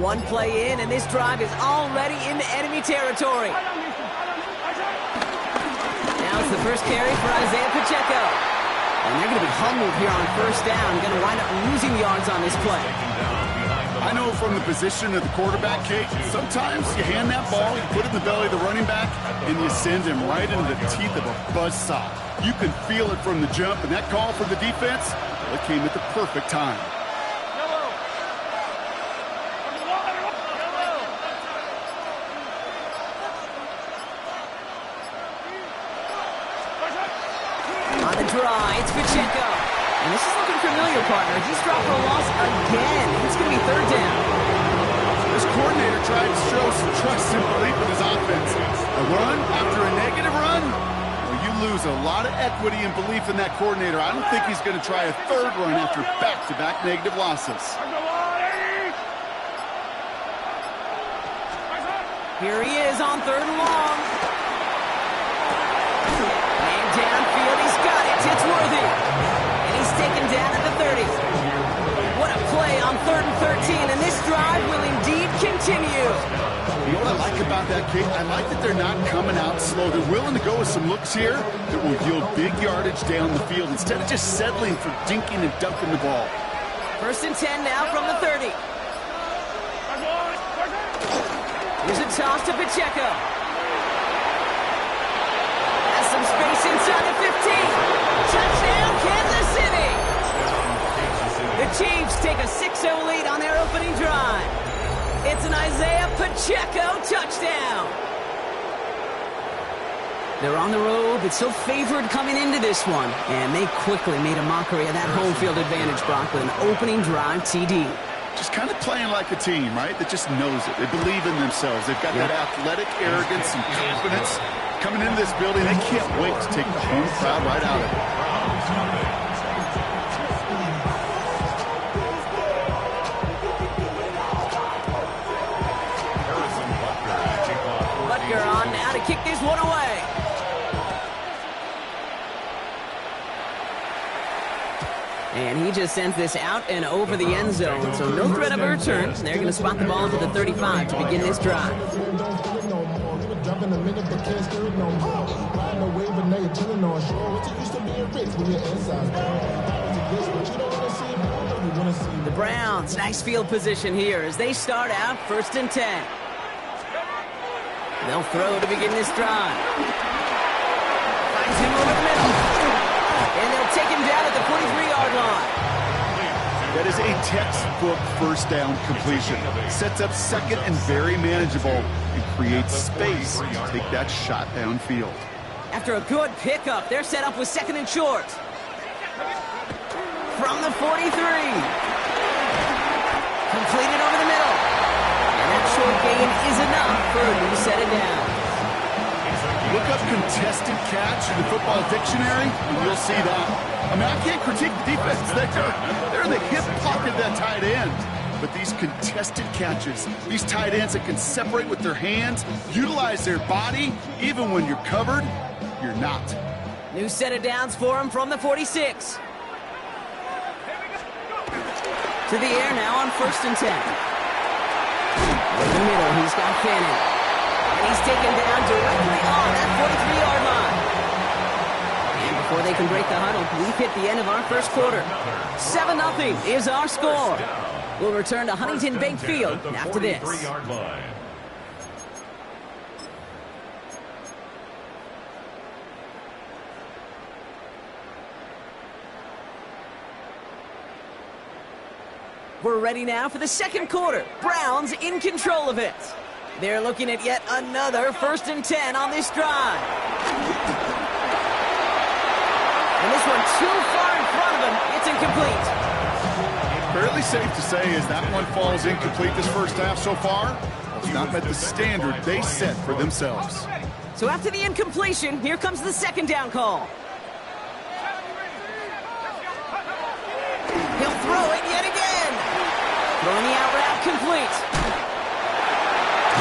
One play in, and this drive is already into enemy territory. Now it's the first carry for Isaiah Pacheco. And they're going to be humbled here on 1st down. Going to wind up losing yards on this play. I know from the position of the quarterback, Kate, sometimes you hand that ball, you put it in the belly of the running back, and you send him right into the teeth of a buzzsaw. You can feel it from the jump, and that call for the defense, well, it came at the perfect time. On the draw, it's Pacheco. And this is looking familiar, partner. He's dropped for a loss again. It's going to be 3rd down. This coordinator tried to show some trust and belief in his offense. A run after a negative run? Well, you lose a lot of equity and belief in that coordinator. I don't think he's going to try a 3rd run after back-to-back negative losses. Here he is on 3rd and long. And downfield, he's got it. It's Worthy. He's taken down at the 30. What a play on 3rd and 13, and this drive will indeed continue. You know what I like about that, Kate? I like that they're not coming out slow. They're willing to go with some looks here that will yield big yardage down the field instead of just settling for dinking and dunking the ball. 1st and 10 now from the 30. Here's a toss to Pacheco. Has some space inside the 15. Touchdown, Kansas City! The Chiefs take a 6-0 lead on their opening drive. It's an Isaiah Pacheco touchdown. They're on the road, but still favored coming into this one. And they quickly made a mockery of that home field advantage, Brock, with an opening drive TD. Just kind of playing like a team, right? That just knows it. They believe in themselves. They've got that athletic arrogance and confidence. Coming into this building, they can't wait to take the home crowd right out of it. Butker on now to kick this one away. And he just sends this out and over the end zone, so no threat of a return. They're going to spot the ball to the 35 to begin this drive. The Browns, nice field position here as they start out 1st and 10. They'll throw to begin this drive. Finds him over the middle. And they'll take him down at the 43-yard line. That is a textbook 1st down completion. Sets up 2nd and very manageable and creates space to take that shot downfield. After a good pickup, they're set up with 2nd and short. From the 43. Completed over the middle. And that short gain is enough for a new set of downs. Look up contested catch in the football dictionary, and you'll see that. I mean, I can't critique the defense. They're in the hip pocket of that tight end. But these contested catches, these tight ends that can separate with their hands, utilize their body, even when you're covered, you're not. New set of downs for him from the 46. To the air now on 1st and 10. In the middle, he's got Fanning. And he's taken down directly on that 43-yard line. And before they can break the huddle, we've hit the end of our 1st quarter. 7-0 is our score. We'll return to Huntington Bank Field after this. We're ready now for the second quarter. Browns in control of it. They're looking at yet another 1st and 10 on this drive. And this one too far in front of him. It's incomplete. Fairly safe to say as that one falls incomplete this first half so far. It's not met the standard they set for themselves. So after the incompletion, here comes the second down call. He'll throw it yet again. Throwing the out route complete.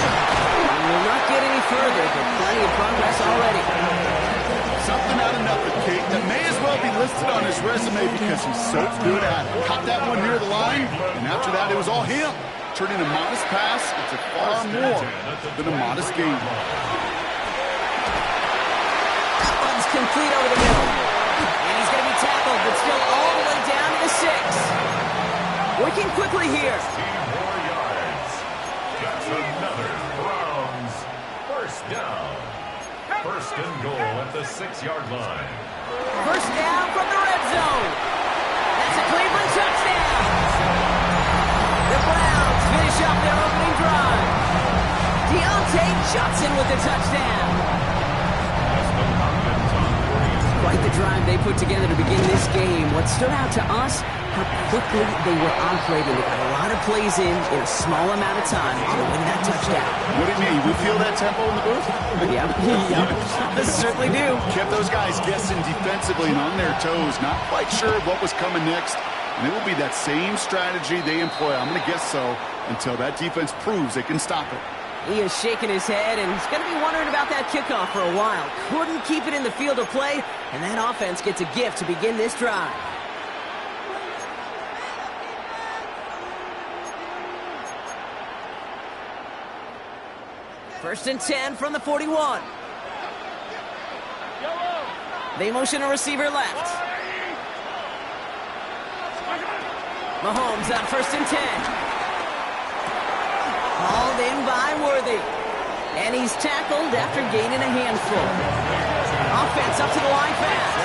And will not get any further, but plenty of progress already. Something out of nothing, Kate, that may as well be listed on his resume because he's so good at it. Caught that one near the line, and after that, it was all him. Turning a modest pass into far more than a modest gain. That one's complete over the middle. And he's going to be tackled, but still all the way down to the 6. Working quickly here. 15 more yards. That's another Browns first down. First and goal at the 6-yard line. First down from the red zone. That's a Cleveland touchdown. The Browns finish up their opening drive. Deontay Johnson with the touchdown. Quite the drive they put together to begin this game. What stood out to us, how quickly they were operating. They got a lot of plays in a small amount of time to win that touchdown. What do you mean? We feel that tempo in the booth? Yep. Certainly do. Kept those guys guessing defensively and on their toes, not quite sure what was coming next. And it will be that same strategy they employ, I'm going to guess so, until that defense proves they can stop it. He is shaking his head, and he's going to be wondering about that kickoff for a while. Couldn't keep it in the field of play, and that offense gets a gift to begin this drive. First and 10 from the 41. They motion a receiver left. Mahomes on first and 10. Hauled in by Worthy. And he's tackled after gaining a handful. Offense up to the line fast.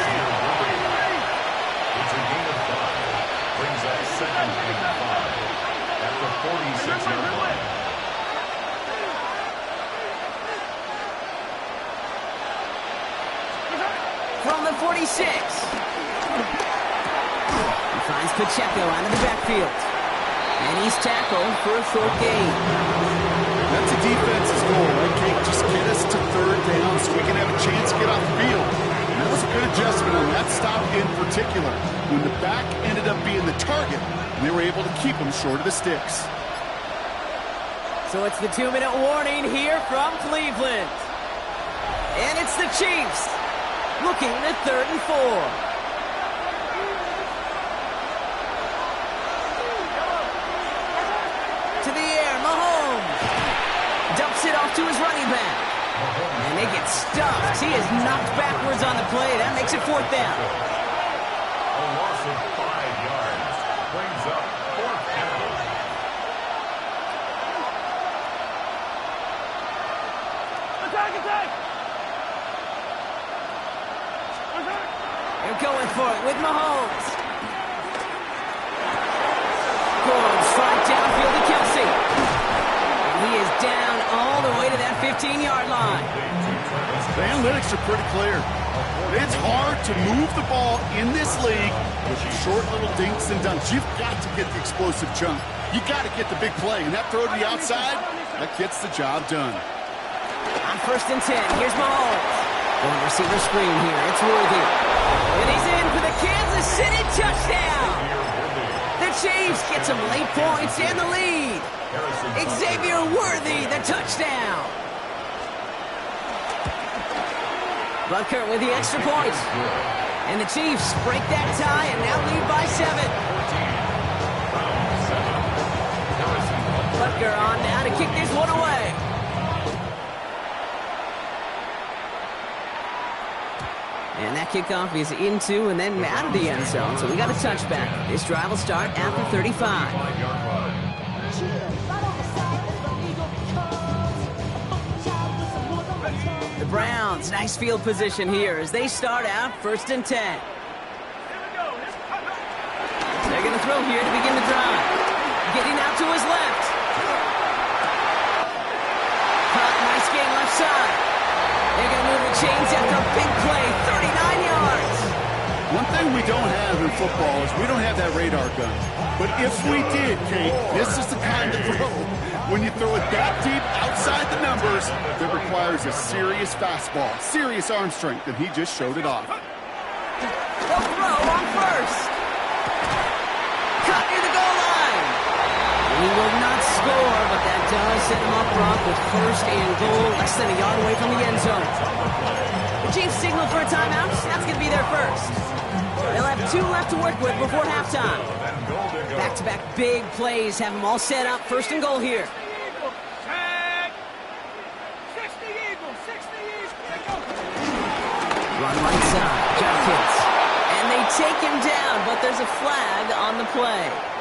It's a gain of 5. Brings up 2nd and 5 at the 46-yard line. From the 46. He finds Pacheco out of the backfield. And he's tackled for a short gain. That's a defense's goal, right, Kate? Just get us to 3rd down so we can have a chance to get off the field. And that was a good adjustment on that stop in particular. When the back ended up being the target, and they were able to keep him short of the sticks. So it's the 2-minute warning here from Cleveland. And it's the Chiefs looking at 3rd and 4. To the air, Mahomes dumps it off to his running back. And they get stuffed. He is knocked backwards on the play. That makes it 4th down. A loss of 5 yards brings up 4th down. Attack! They're going for it with Mahomes. Going straight downfield to Kelsey. And he is down all the way to that 15-yard line. The analytics are pretty clear. It's hard to move the ball in this league with short little dinks and dunks. You've got to get the explosive jump. You got to get the big play. And that throw to the outside, that gets the job done. On first and 10, here's Mahomes. Going receiver screen here. It's Worthy. And he's in for the Kansas City touchdown. The Chiefs get some late points and the lead. Xavier Worthy, the touchdown. Butker with the extra point. And the Chiefs break that tie and now lead by 7. Butker on now to kick this one away. And that kickoff is into and then out of the end zone. So we got a touchback. This drive will start after 35. The Browns, nice field position here as they start out first and 10. They're going to throw here to begin the drive. getting out to his left. Nice game left side. They're going to move the chains after a big play, 39 yards. One thing we don't have in football is we don't have that radar gun. But if we did, Kate, this is the kind of throw. When you throw it that deep outside the numbers, that requires a serious fastball, serious arm strength, and he just showed it off. They'll throw on first. Cut near the goal line. He will not score, but that does set him up front with first and goal, less than a yard away from the end zone. The Chiefs signal for a timeout. That's going to be their first. They'll have 2 left to work with before halftime. Back-to-back big plays have them all set up. First and goal here. Run right side. Jenkins. And they take him down, but there's a flag on the play.